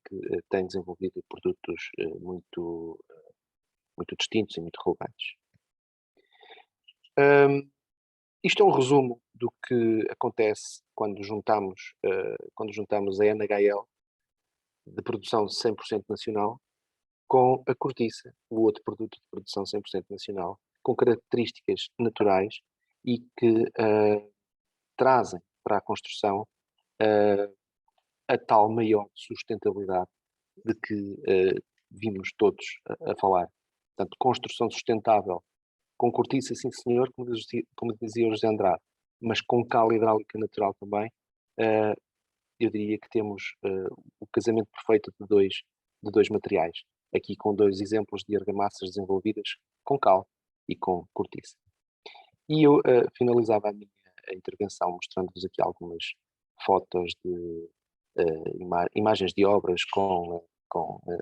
tem desenvolvido produtos muito distintos e muito relevantes. Isto é um resumo do que acontece quando juntamos a NHL de produção 100% nacional com a cortiça, o outro produto de produção 100% nacional, com características naturais e que trazem para a construção a tal maior sustentabilidade de que vimos todos a falar. Portanto, construção sustentável, com cortiça, sim senhor, como dizia o José Andrade, mas com cal hidráulica natural também. Eu diria que temos o casamento perfeito de dois materiais, aqui com 2 exemplos de argamassas desenvolvidas com cal e com cortiça. E eu finalizava a minha intervenção mostrando-vos aqui algumas fotos de imagens de obras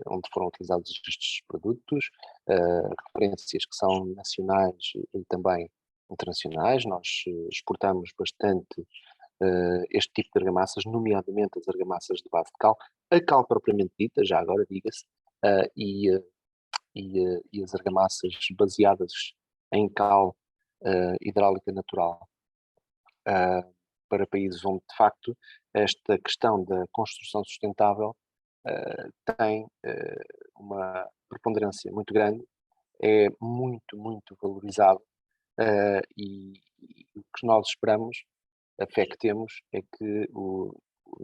onde foram utilizados estes produtos, referências que são nacionais e também internacionais. Nós exportamos bastante este tipo de argamassas, nomeadamente as argamassas de base de cal, a cal propriamente dita, já agora diga-se, e as argamassas baseadas em cal hidráulica natural, para países onde, de facto, esta questão da construção sustentável tem uma preponderância muito grande, é muito, muito valorizado, e o que nós esperamos, a fé que temos, é que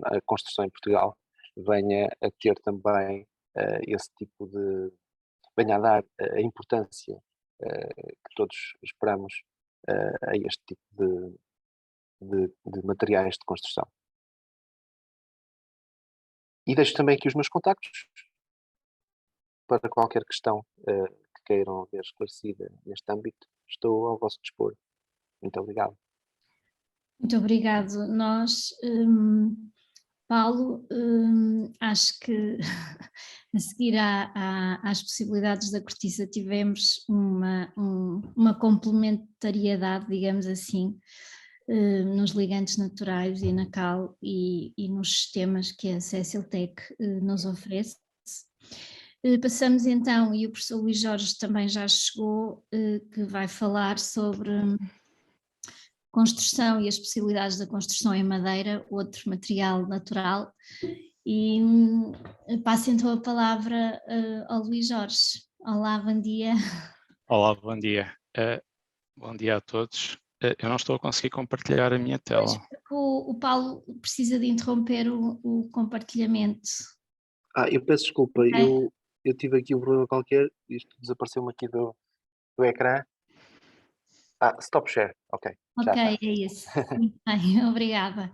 a construção em Portugal venha a ter também esse tipo venha a dar a importância que todos esperamos a este tipo de materiais de construção. E deixo também aqui os meus contactos para qualquer questão que queiram ver esclarecida neste âmbito. Estou ao vosso dispor. Muito obrigado.
Muito obrigado. Nós, Paulo, acho que a seguir às possibilidades da cortiça tivemos uma complementariedade, digamos assim, nos ligantes naturais e na cal e nos sistemas que a CCLTEC nos oferece. Passamos então, e o professor Luís Jorge também já chegou, que vai falar sobre construção e as possibilidades da construção em madeira, outro material natural, e passo então a palavra ao Luís Jorge. Olá, bom dia.
Olá, bom dia. Bom dia a todos. Eu não estou a conseguir compartilhar a minha tela.
O Paulo precisa de interromper o compartilhamento.
Eu peço desculpa,
Okay.
eu tive aqui um problema qualquer, isto desapareceu-me aqui do ecrã. Stop share, ok. Já
Ok,
está.
é isso. Muito bem, obrigada.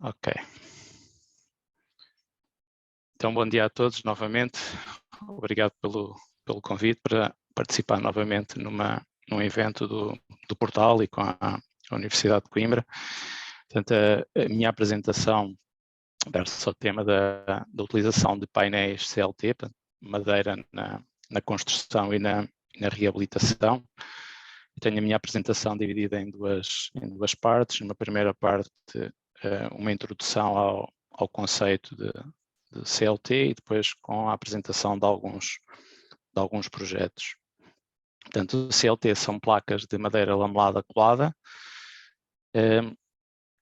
Ok. Então, bom dia a todos novamente. Obrigado pelo convite para participar novamente num evento do portal e com a Universidade de Coimbra. Portanto, a minha apresentação versa o tema da utilização de painéis CLT, madeira na construção e na reabilitação. Eu tenho a minha apresentação dividida em duas partes. Numa primeira parte, uma introdução ao conceito de CLT e depois com a apresentação de alguns projetos. Portanto, o CLT são placas de madeira lamelada colada,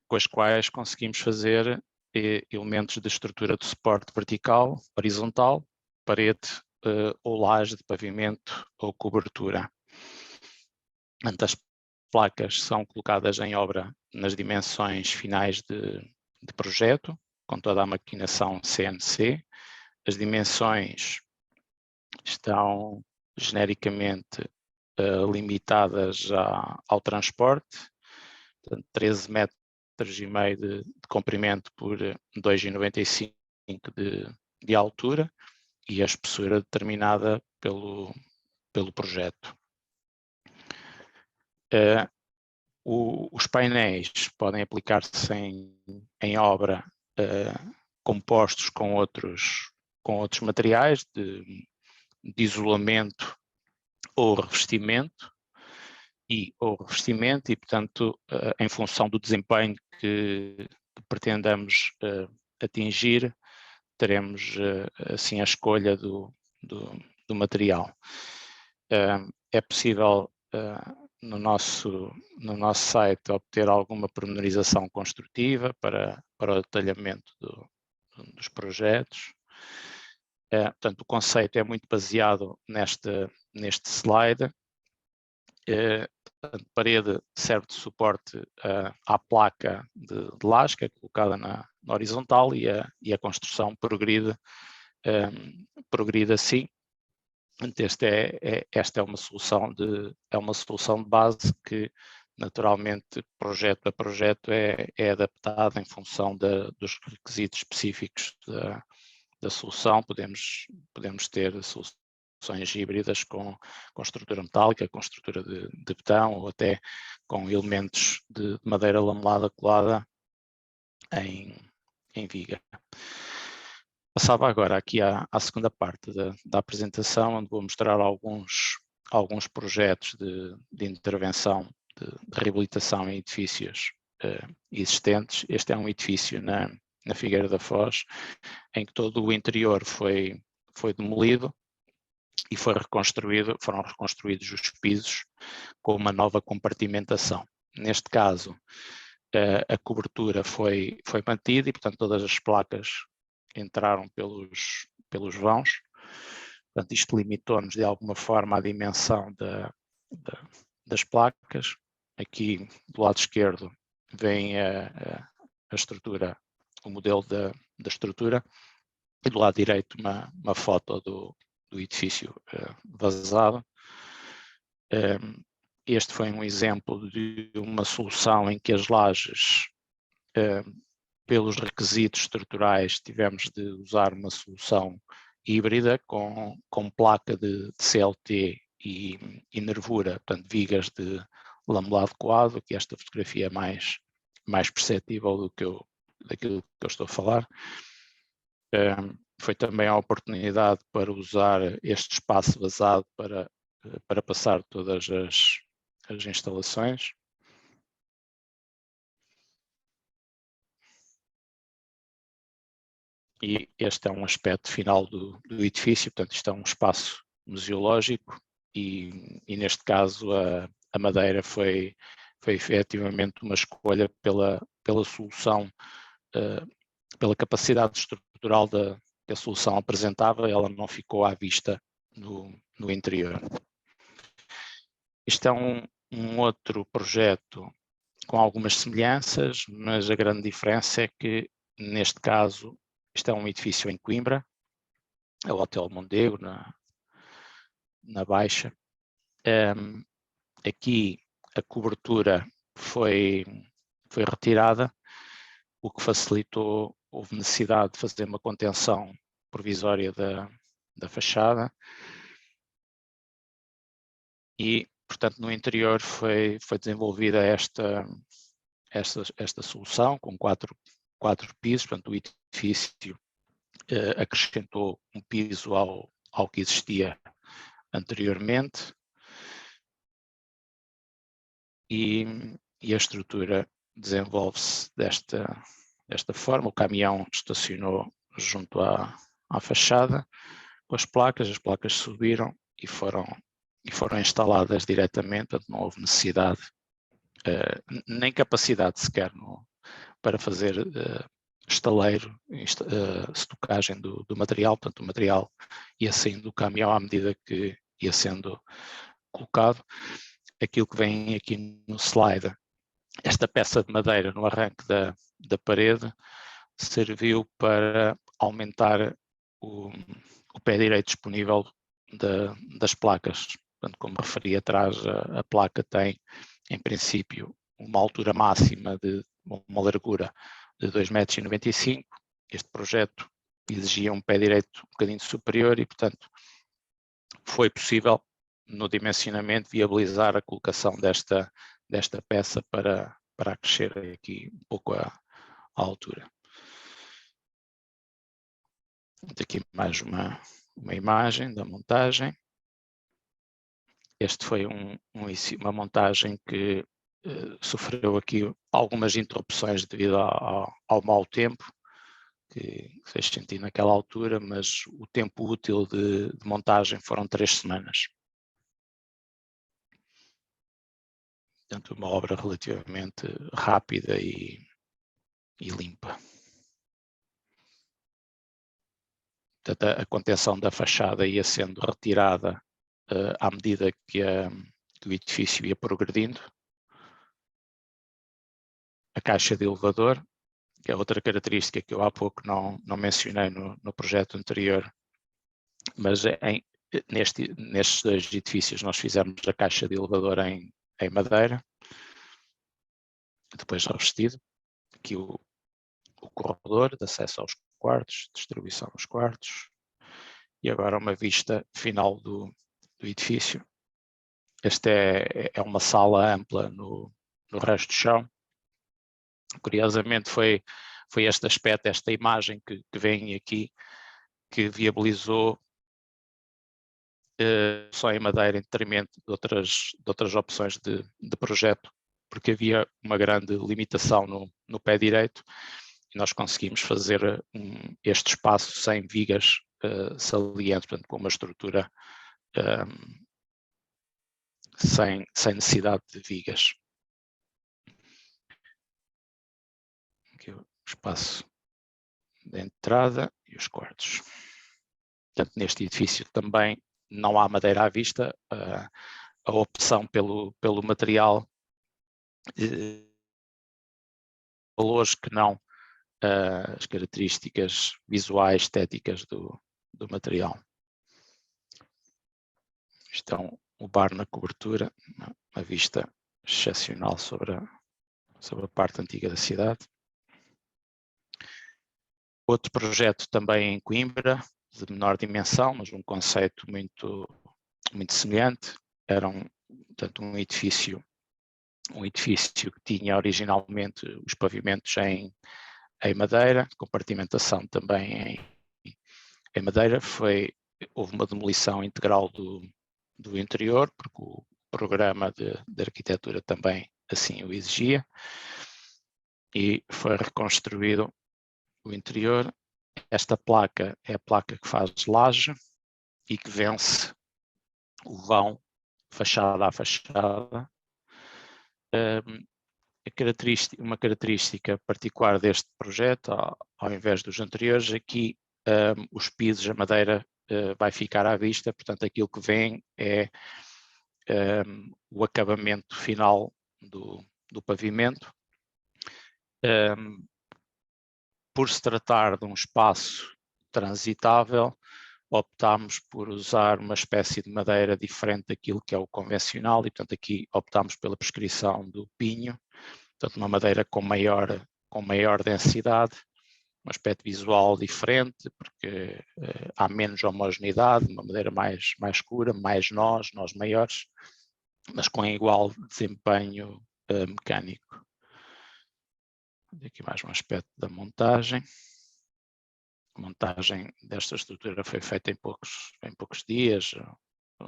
com as quais conseguimos fazer elementos de estrutura de suporte vertical, horizontal, parede ou laje de pavimento ou cobertura. Portanto, as placas são colocadas em obra nas dimensões finais de projeto, com toda a maquinação CNC. As dimensões estão genericamente limitadas ao transporte, portanto, 13 metros e meio de comprimento por 2,95 de altura e a espessura determinada pelo projeto. Os painéis podem aplicar-se em obra compostos com outros materiais de isolamento ou revestimento, e portanto, em função do desempenho que pretendamos atingir, teremos assim a escolha do material. É possível no nosso site obter alguma pormenorização construtiva para o detalhamento dos projetos. Portanto, o conceito é muito baseado neste slide. A parede serve de suporte à placa de lasca colocada na horizontal, e a construção progride assim. Esta é uma solução de base que, naturalmente, projeto a projeto é adaptada em função dos requisitos específicos da solução. Podemos ter soluções híbridas com estrutura metálica, com estrutura de betão, ou até com elementos de madeira lamelada colada em viga. Passava agora aqui à segunda parte da apresentação, onde vou mostrar alguns projetos de intervenção de reabilitação em edifícios existentes. Este é um edifício na Figueira da Foz, em que todo o interior foi demolido e foram reconstruídos os pisos com uma nova compartimentação. Neste caso, a cobertura foi mantida e, portanto, todas as placas entraram pelos vãos. Portanto, isto limitou-nos de alguma forma a dimensão das placas. Aqui do lado esquerdo vem a estrutura, o modelo da estrutura, e do lado direito uma foto do edifício vazado. Este foi um exemplo de uma solução em que as lajes, pelos requisitos estruturais, tivemos de usar uma solução híbrida com placa de CLT e nervura, portanto vigas de lamelado coado, que esta fotografia é mais perceptível daquilo que eu estou a falar. Foi também a oportunidade para usar este espaço vazado para passar todas as instalações. E este é um aspecto final do edifício. Portanto, isto é um espaço museológico e neste caso a madeira foi efetivamente uma escolha pela solução, pela capacidade estrutural que a solução apresentava. Ela não ficou à vista no interior. Isto é um outro projeto com algumas semelhanças, mas a grande diferença é que, neste caso, isto é um edifício em Coimbra, é o Hotel Mondego, na Baixa. Aqui a cobertura foi retirada, o que facilitou. Houve necessidade de fazer uma contenção provisória da fachada e, portanto, no interior foi desenvolvida esta solução com quatro pisos. Portanto, o edifício acrescentou um piso ao que existia anteriormente e a estrutura desenvolve-se desta forma. O caminhão estacionou junto à fachada com as placas subiram e foram instaladas diretamente. Portanto, não houve necessidade, nem capacidade sequer para fazer estaleiro, estocagem do material. Portanto, o material ia saindo do caminhão à medida que ia sendo colocado. Aquilo que vem aqui no slide, esta peça de madeira no arranque da parede, serviu para aumentar o pé direito disponível das placas. Portanto, como referi atrás, a placa tem, em princípio, uma altura máxima de uma largura de 2,95 m. Este projeto exigia um pé direito um bocadinho superior e, portanto, foi possível, no dimensionamento, viabilizar a colocação desta desta peça para acrescer aqui um pouco a altura. Aqui mais uma imagem da montagem. Este foi uma montagem que sofreu aqui algumas interrupções devido ao mau tempo que fez sentir naquela altura, mas o tempo útil de montagem foram 3 semanas. Portanto, uma obra relativamente rápida e limpa. Portanto, a contenção da fachada ia sendo retirada à medida que o edifício ia progredindo. A caixa de elevador, que é outra característica que eu há pouco não mencionei no projeto anterior, mas nestes 2 edifícios nós fizemos a caixa de elevador em madeira, depois revestido. Aqui o corredor de acesso aos quartos, distribuição dos quartos, e agora uma vista final do edifício. Esta é uma sala ampla no resto do chão. Curiosamente foi este aspecto, esta imagem que vem aqui, que viabilizou só em madeira em detrimento de outras opções de projeto, porque havia uma grande limitação no pé direito e nós conseguimos fazer este espaço sem vigas salientes, portanto, com uma estrutura sem necessidade de vigas. Aqui o espaço de entrada e os quartos. Portanto, neste edifício também não há madeira à vista, a opção pelo material, valores que não as características visuais, estéticas do material. Então, o bar na cobertura, uma vista excepcional sobre a parte antiga da cidade. Outro projeto também em Coimbra, de menor dimensão, mas um conceito muito semelhante. Era portanto, um edifício que tinha originalmente os pavimentos em madeira, compartimentação também em madeira. Houve uma demolição integral do interior, porque o programa de arquitetura também assim o exigia, e foi reconstruído o interior. Esta placa é a placa que faz laje e que vence o vão fachada a fachada. Uma característica particular deste projeto, ao invés dos anteriores, aqui os pisos, a madeira vai ficar à vista, portanto aquilo que vem é o acabamento final do pavimento. Por se tratar de um espaço transitável, optámos por usar uma espécie de madeira diferente daquilo que é o convencional e, portanto, aqui optámos pela prescrição do pinho, portanto, uma madeira com maior densidade, um aspecto visual diferente, porque há menos homogeneidade, uma madeira mais escura, mais nós maiores, mas com igual desempenho mecânico. Aqui mais um aspecto da montagem. A montagem desta estrutura foi feita em poucos dias,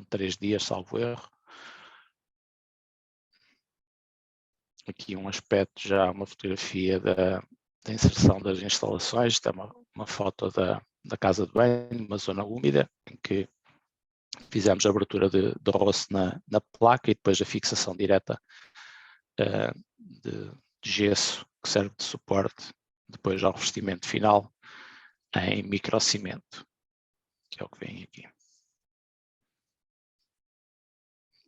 3 dias, salvo erro. Aqui um aspecto, já uma fotografia da inserção das instalações. Está uma foto da casa de banho, uma zona úmida, em que fizemos a abertura de roço na placa e depois a fixação direta de gesso, que serve de suporte depois ao revestimento final em microcimento, que é o que vem aqui.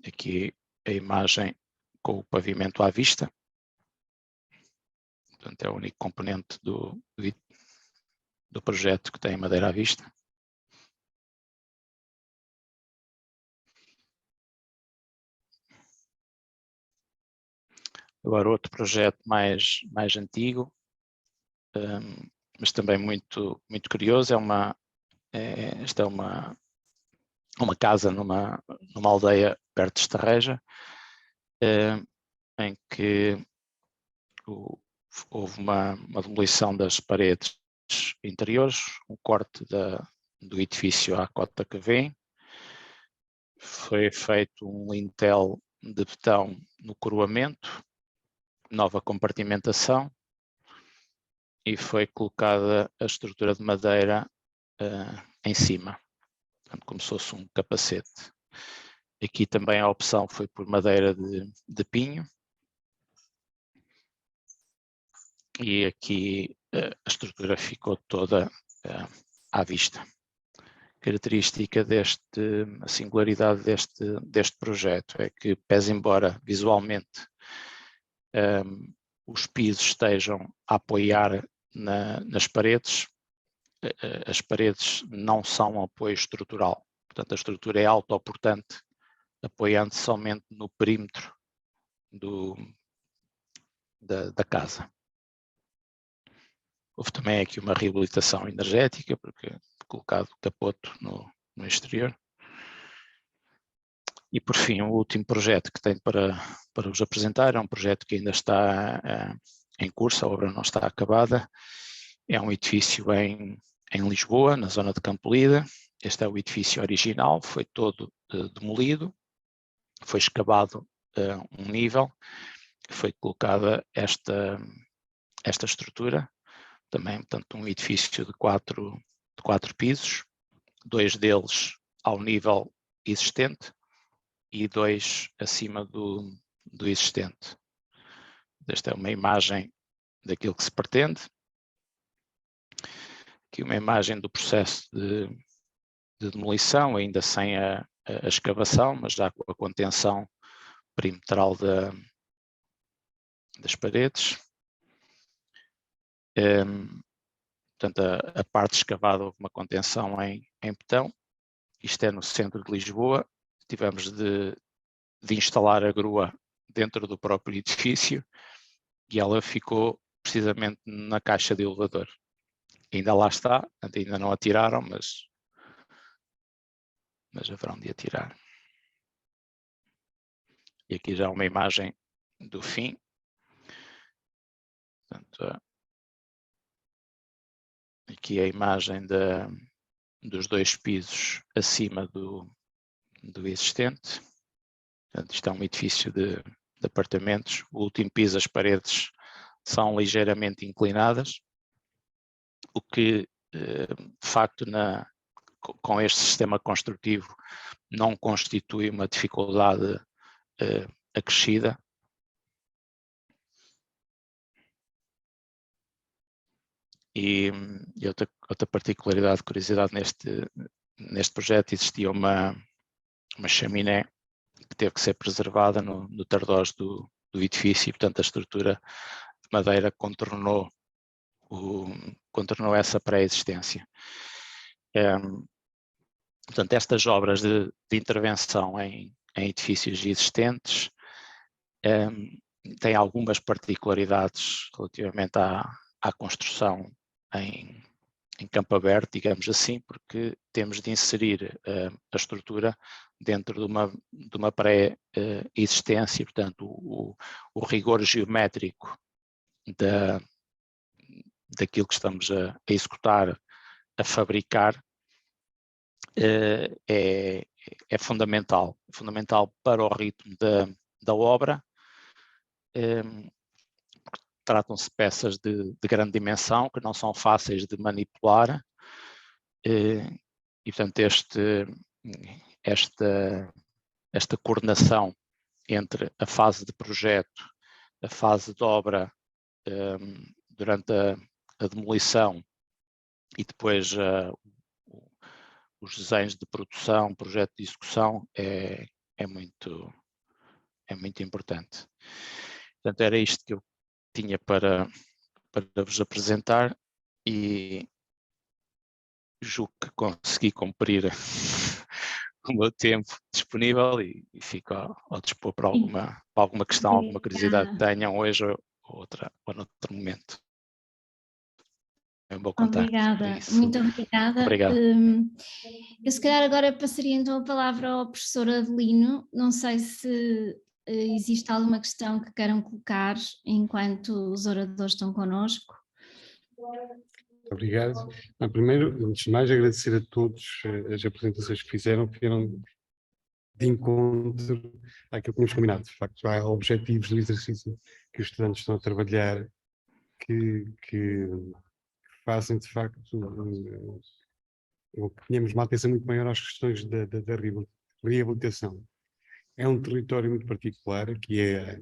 Aqui a imagem com o pavimento à vista. Portanto, é o único componente do projeto que tem madeira à vista. Agora outro projeto mais antigo, mas também muito curioso, esta é uma casa numa aldeia perto de Estarreja. em que houve uma demolição das paredes interiores, um corte do edifício à cota que vem, foi feito um lintel de betão no coroamento, nova compartimentação, e foi colocada a estrutura de madeira em cima, portanto, como se fosse um capacete. Aqui também a opção foi por madeira de pinho, e aqui a estrutura ficou toda à vista. Característica a singularidade deste projeto é que, pese embora visualmente os pisos estejam a apoiar nas paredes, as paredes não são apoio estrutural. Portanto, a estrutura é autoportante, apoiando somente no perímetro da casa. Houve também aqui uma reabilitação energética, porque colocado capoto no exterior. E por fim, o último projeto que tenho para vos apresentar é um projeto que ainda está em curso, a obra não está acabada. É um edifício em Lisboa, na zona de Campolide. Este é o edifício original, foi todo demolido, foi escavado um nível, foi colocada esta estrutura, também, portanto, um edifício de quatro pisos, 2 deles ao nível existente e 2 acima do existente. Esta é uma imagem daquilo que se pretende. Aqui uma imagem do processo de demolição, ainda sem a escavação, mas já com a contenção perimetral das paredes. Portanto, a parte escavada houve uma contenção em betão. Isto é no centro de Lisboa. Tivemos de instalar a grua dentro do próprio edifício e ela ficou precisamente na caixa de elevador. Ainda lá está, ainda não a tiraram, mas haverão de a tirar. E aqui já uma imagem do fim. Portanto, aqui a imagem dos 2 pisos acima do existente. Portanto, isto é um edifício de apartamentos. O último piso, as paredes são ligeiramente inclinadas, o que, de facto, com este sistema construtivo não constitui uma dificuldade acrescida. E outra particularidade, curiosidade neste projeto, existia uma chaminé que teve que ser preservada no tardós do edifício, e, portanto, a estrutura de madeira contornou essa pré-existência. Portanto, estas obras de intervenção em edifícios existentes têm algumas particularidades relativamente à construção em campo aberto, digamos assim, porque temos de inserir a estrutura dentro de uma pré-existência, portanto, o rigor geométrico daquilo que estamos a executar, a fabricar, é fundamental para o ritmo da obra. Tratam-se de peças de grande dimensão, que não são fáceis de manipular, e, portanto, esta coordenação entre a fase de projeto, a fase de obra durante a demolição e depois os desenhos de produção, projeto de execução, é muito importante. Portanto, era isto que eu tinha para vos apresentar, e julgo que consegui cumprir o meu tempo disponível e fico ao dispor para alguma questão, alguma curiosidade que tenham hoje ou noutro momento. É um bom contacto.
Obrigada, muito obrigada.
Obrigado.
Eu se calhar agora passaria então a palavra ao professor Adelino. Não sei se existe alguma questão que queiram colocar enquanto os oradores estão connosco?
Obrigado. Primeiro, antes de mais, agradecer a todos as apresentações que fizeram, que vieram de encontro àquilo que tínhamos combinado. De facto, há objetivos do exercício que os estudantes estão a trabalhar que fazem, de facto, que tenhamos uma atenção muito maior às questões da reabilitação. É um território muito particular, que é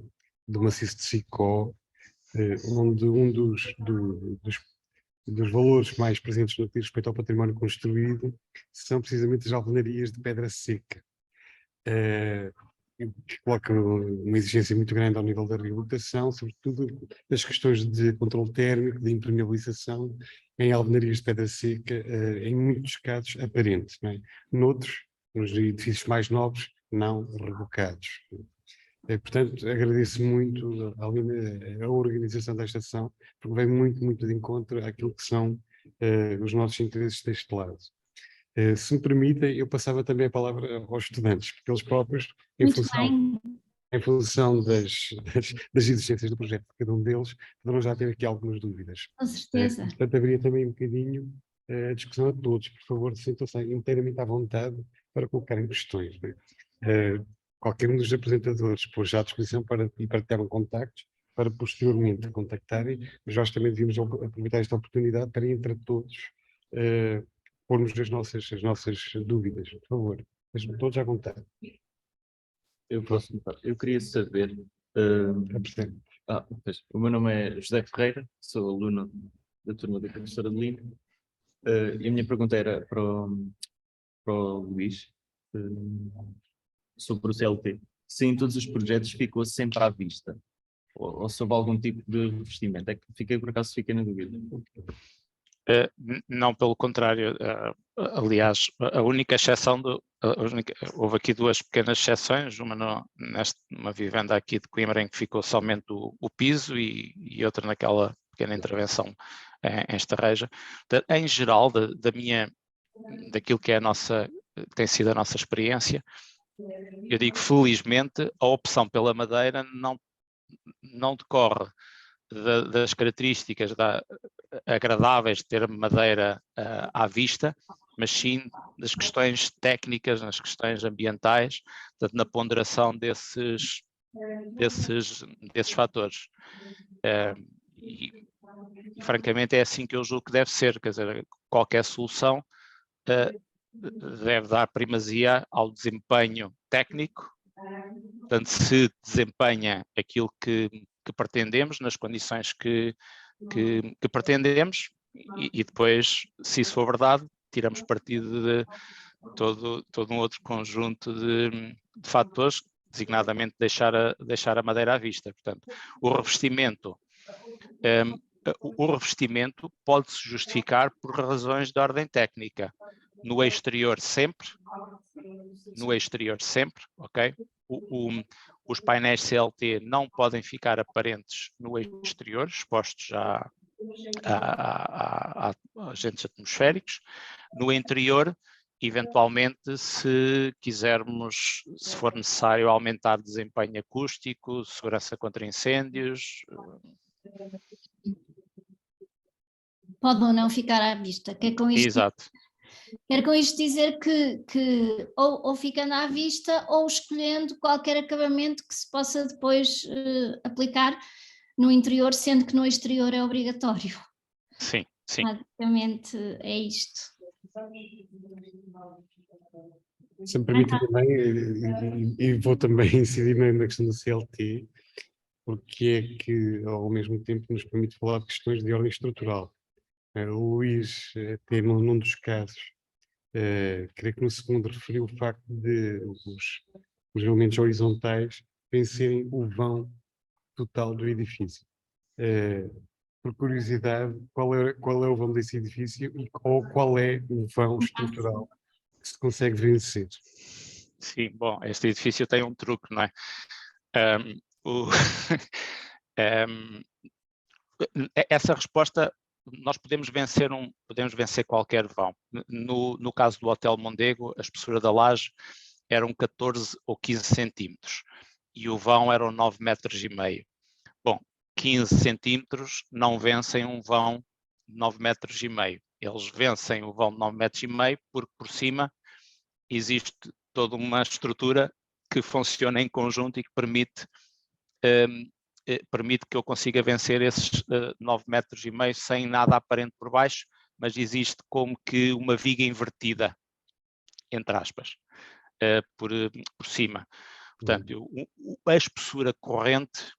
do maciço de Sicó, onde um dos valores mais presentes no que diz respeito ao património construído são precisamente as alvenarias de pedra seca, que colocam uma exigência muito grande ao nível da reabilitação, sobretudo das questões de controle térmico, de impermeabilização em alvenarias de pedra seca, em muitos casos aparentes, não é? Noutros, nos edifícios mais novos, não revocados. Portanto, agradeço muito a organização desta sessão, porque vem muito de encontro àquilo que são os nossos interesses deste lado. Se me permitem, eu passava também a palavra aos estudantes, porque eles próprios, em função das exigências do projeto de cada um deles, poderão já ter aqui algumas dúvidas.
Com certeza.
Portanto, haveria também um bocadinho a discussão a todos. Por favor, sintam-se inteiramente à vontade para colocarem questões. Qualquer um dos apresentadores pôs já à disposição e partilharam contactos para posteriormente contactarem, mas nós também devíamos aproveitar esta oportunidade para, entre todos, pormos as nossas dúvidas. Por favor, estejam todos à vontade.
Eu queria saber. O meu nome é José Ferreira, sou aluno da turma da professora de Lima. E a minha pergunta era para o Luís, sobre o CLT. Se em todos os projetos ficou sempre à vista, ou sobre algum tipo de revestimento. É que por acaso fiquei na dúvida.
Não, pelo contrário. Aliás, a única exceção, houve aqui duas pequenas exceções, numa vivenda aqui de Coimbra em que ficou somente o piso e outra naquela pequena intervenção em Estarreja. Em geral, daquilo que tem sido a nossa experiência, eu digo felizmente, a opção pela madeira não decorre das características agradáveis de ter madeira à vista, mas sim das questões técnicas, nas questões ambientais, portanto, na ponderação desses fatores. E, francamente, é assim que eu julgo que deve ser, quer dizer, qualquer solução deve dar primazia ao desempenho técnico, portanto, se desempenha aquilo que pretendemos, nas condições que pretendemos, e depois, se isso for verdade, tiramos partido de todo um outro conjunto de fatores, designadamente deixar a madeira à vista. Portanto, o revestimento pode-se justificar por razões de ordem técnica. No exterior sempre, ok? Os painéis CLT não podem ficar aparentes no exterior, expostos a agentes atmosféricos. No interior, eventualmente, se quisermos, se for necessário, aumentar desempenho acústico, segurança contra incêndios.
Pode ou não ficar à vista.
Exato.
Quero com isto dizer que ou ficando à vista ou escolhendo qualquer acabamento que se possa depois aplicar no interior, sendo que no exterior é obrigatório.
Sim.
Basicamente é isto.
Se me permite também, e vou também incidir na questão do CLT, porque é que ao mesmo tempo nos permite falar de questões de ordem estrutural. O Luís, até num dos casos, creio que no segundo referiu o facto de os elementos horizontais vencerem o vão total do edifício. Por curiosidade, qual é o vão desse edifício ou qual é o vão estrutural que se consegue vencer?
Sim, bom, este edifício tem um truque, não é? Essa resposta, nós podemos vencer qualquer vão. No caso do Hotel Mondego, a espessura da laje eram 14 ou 15 centímetros. e o vão eram 9,5 metros. Bom, 15 centímetros não vencem um vão de 9,5 metros. Eles vencem o vão de 9,5 metros porque por cima existe toda uma estrutura que funciona em conjunto e que permite que eu consiga vencer esses 9,5 metros sem nada aparente por baixo, mas existe como que uma viga invertida, entre aspas, por cima. Portanto, a espessura corrente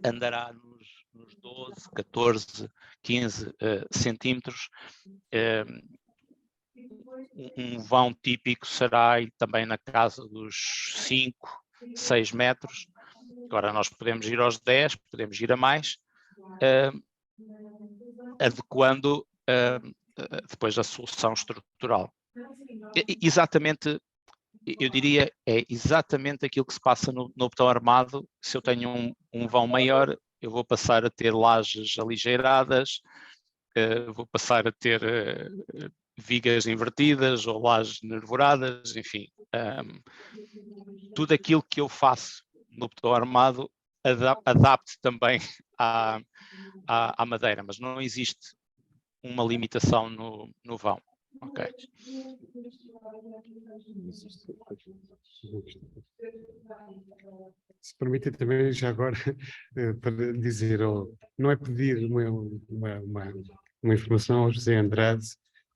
andará nos 12, 14, 15 centímetros. Um vão típico será também na casa dos 5, 6 metros. Agora nós podemos ir aos 10, podemos ir a mais, adequando depois a solução estrutural. Exatamente, eu diria, é exatamente aquilo que se passa no botão armado. Se eu tenho um vão maior, eu vou passar a ter lajes aligeiradas, vou passar a ter vigas invertidas ou lajes nervoradas, enfim. Tudo aquilo que eu faço no botão armado adapte também à madeira, mas não existe uma limitação no vão. Ok.
Se permitem também, já agora, para dizer, não é pedir uma informação ao José Andrade,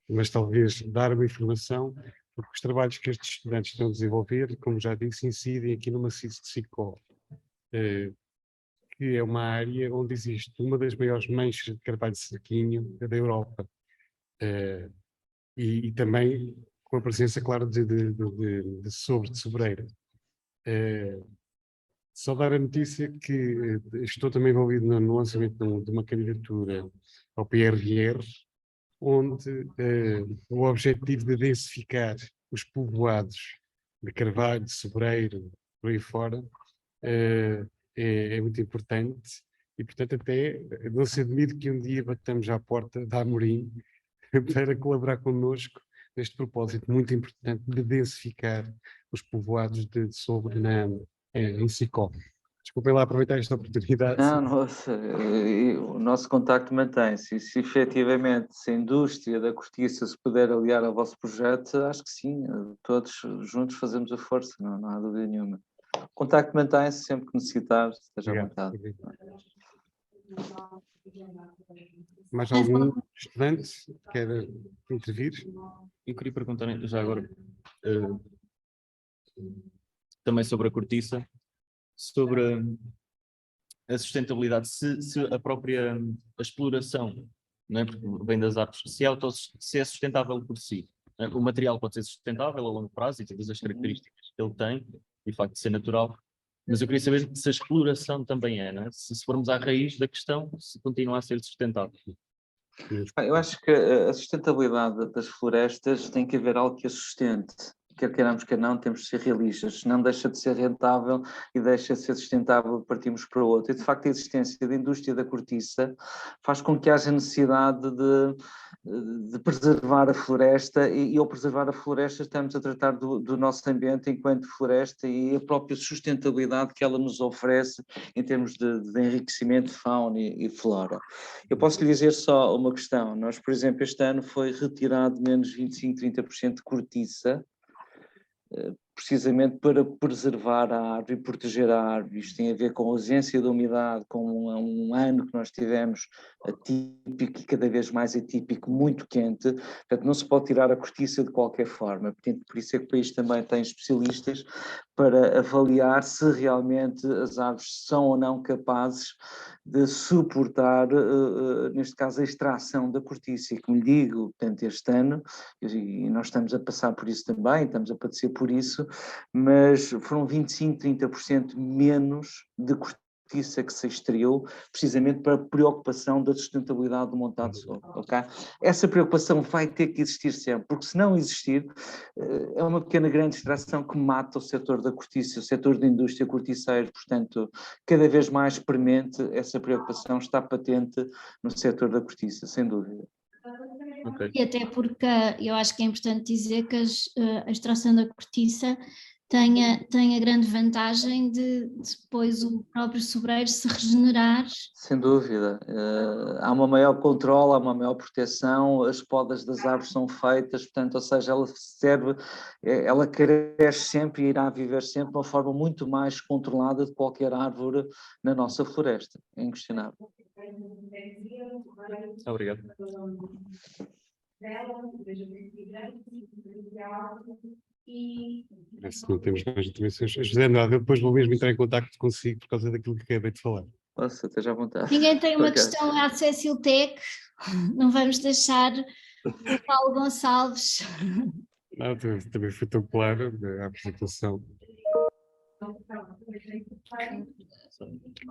mas talvez dar uma informação, porque os trabalhos que estes estudantes estão a desenvolver, como já disse, incidem aqui no maciço de Sicó, que é uma área onde existe uma das maiores manchas de carvalho de cerquinho da Europa. E também com a presença, claro, de sobreira. Só dar a notícia que estou também envolvido no lançamento de uma candidatura ao PRR, onde o objetivo de densificar os povoados de carvalho, de sobreiro, por aí fora, é muito importante. E, portanto, até não se admire que um dia batamos à porta da Amorim para colaborar connosco neste propósito muito importante de densificar os povoados de sobre em Sicó. Desculpem lá aproveitar esta oportunidade.
Não, nossa, o nosso contacto mantém-se. E se efetivamente se a indústria da cortiça se puder aliar ao vosso projeto, acho que sim, todos juntos fazemos a força, não há dúvida nenhuma. O contacto mantém-se, sempre que necessitar, esteja à vontade.
Mais algum estudante que queira intervir?
Eu queria perguntar já agora também sobre a cortiça, sobre a sustentabilidade, se a própria exploração, não é? Porque vem das árvores, se é sustentável por si. O material pode ser sustentável a longo prazo e todas as características que ele tem, e o facto de ser natural, mas eu queria saber se a exploração também é, não é? Se formos à raiz da questão, se continua a ser sustentável.
Eu acho que a sustentabilidade das florestas tem que haver algo que a sustente. Quer queiramos, quer não, temos de ser realistas. Não deixa de ser rentável e deixa de ser sustentável, partimos para o outro. E, de facto, a existência da indústria da cortiça faz com que haja necessidade de preservar a floresta e, ao preservar a floresta, estamos a tratar do nosso ambiente enquanto floresta e a própria sustentabilidade que ela nos oferece em termos de enriquecimento de fauna e flora. Eu posso lhe dizer só uma questão. Nós, por exemplo, este ano foi retirado menos 25-30% de cortiça, precisamente para preservar a árvore e proteger a árvore. Isto tem a ver com a ausência de umidade, com um ano que nós tivemos atípico e cada vez mais atípico, muito quente. Portanto, não se pode tirar a cortiça de qualquer forma. Portanto, por isso é que o país também tem especialistas para avaliar se realmente as árvores são ou não capazes de suportar, neste caso, a extração da cortiça. E como lhe digo, portanto, este ano, e nós estamos a passar por isso também, estamos a padecer por isso, mas foram 25-30% menos de cortiça que se extraiu, precisamente para a preocupação da sustentabilidade do montado de solo, ok? Essa preocupação vai ter que existir sempre, porque se não existir, é uma pequena grande distração que mata o setor da cortiça, o setor da indústria corticeira, portanto, cada vez mais premente, essa preocupação está patente no setor da cortiça, sem dúvida.
Okay.
E até porque eu acho que é importante dizer que a extração da cortiça tem a grande vantagem de depois o próprio sobreiro se regenerar.
Sem dúvida. Há uma maior controle, há uma maior proteção, as podas das árvores são feitas, portanto, ou seja, ela cresce sempre e irá viver sempre de uma forma muito mais controlada de qualquer árvore na nossa floresta, é inquestionável.
Obrigado.
Parece que não temos mais intervenções. José Andrade, eu depois vou mesmo entrar em contacto consigo por causa daquilo que acabei de falar.
Nossa, esteja à vontade.
Ninguém tem uma
Ok.
questão à Ceciltec, não vamos deixar o Paulo Gonçalves.
Não, também foi tão claro a apresentação.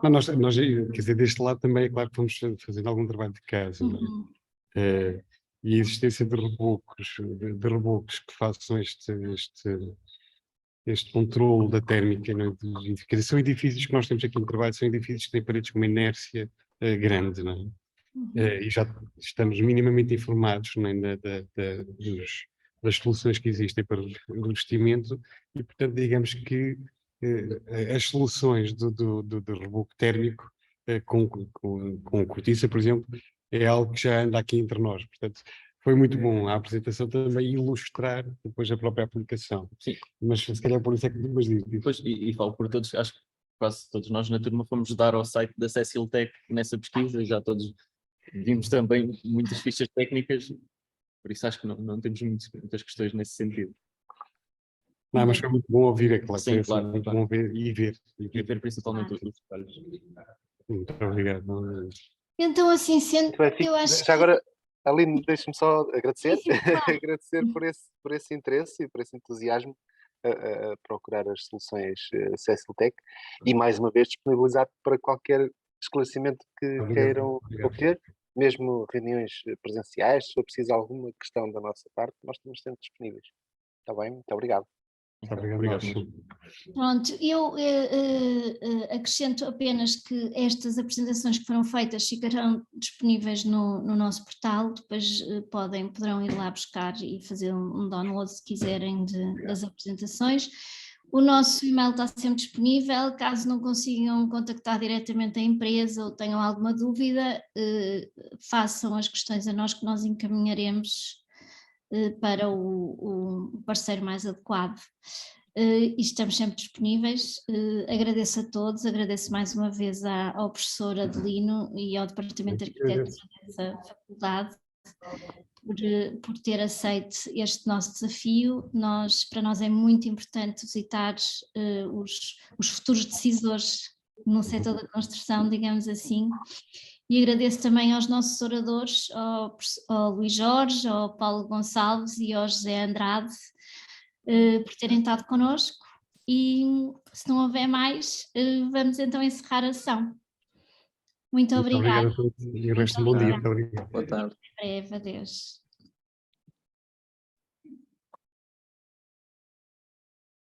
Mas nós, quer dizer, deste lado também é claro que vamos fazendo algum trabalho de casa, não é? E a existência de rebocos que façam este controle da térmica, não é? Quer dizer, são edifícios que nós temos aqui em trabalho, são edifícios que têm paredes com uma inércia grande, não é? E já estamos minimamente informados, não é? Das soluções que existem para o revestimento e, portanto, digamos que as soluções do reboco térmico com cortiça, por exemplo, é algo que já anda aqui entre nós. Portanto, foi muito bom a apresentação também ilustrar depois a própria aplicação.
Sim.
Mas se calhar por isso é que mas diz.
Depois, e falo por todos, acho que quase todos nós na turma fomos dar ao site da Ceciltec nessa pesquisa, já todos vimos também muitas fichas técnicas, por isso acho que não temos muitas questões nesse sentido.
Não, mas foi muito bom ouvir, é claro.
Sim,
é
claro,
muito
claro.
bom ver e ver.
E ver principalmente os detalhes.
Muito obrigado.
Então, assim sendo,
Muito bem,
eu acho
já agora, Aline, deixe-me só agradecer,
Sim, claro.
agradecer por esse interesse e por esse entusiasmo a procurar as soluções Ceciltec e mais uma vez disponibilizar para qualquer esclarecimento que
Obrigado,
queiram
obrigado.
obter, mesmo reuniões presenciais, se for preciso alguma questão da nossa parte, nós estamos sempre disponíveis. Está bem? Muito obrigado.
Muito obrigado.
Obrigado.
Pronto, eu acrescento apenas que estas apresentações que foram feitas ficarão disponíveis no nosso portal, depois poderão ir lá buscar e fazer um download se quiserem das apresentações. O nosso e-mail está sempre disponível, caso não consigam contactar diretamente a empresa ou tenham alguma dúvida, façam as questões a nós que nós encaminharemos para o parceiro mais adequado. E estamos sempre disponíveis. Agradeço a todos, agradeço mais uma vez ao professor Adelino e ao Departamento de Arquitetos dessa faculdade por ter aceito este nosso desafio. Para nós é muito importante visitar os futuros decisores no setor da construção, digamos assim. E agradeço também aos nossos oradores, ao Luís Jorge, ao Paulo Gonçalves e ao José Andrade, por terem estado connosco. E se não houver mais, vamos então encerrar a sessão. Muito obrigada.
Muito obrigado a todos e o resto do bom dia. Muito obrigado.
Boa tarde.
Até breve, adeus.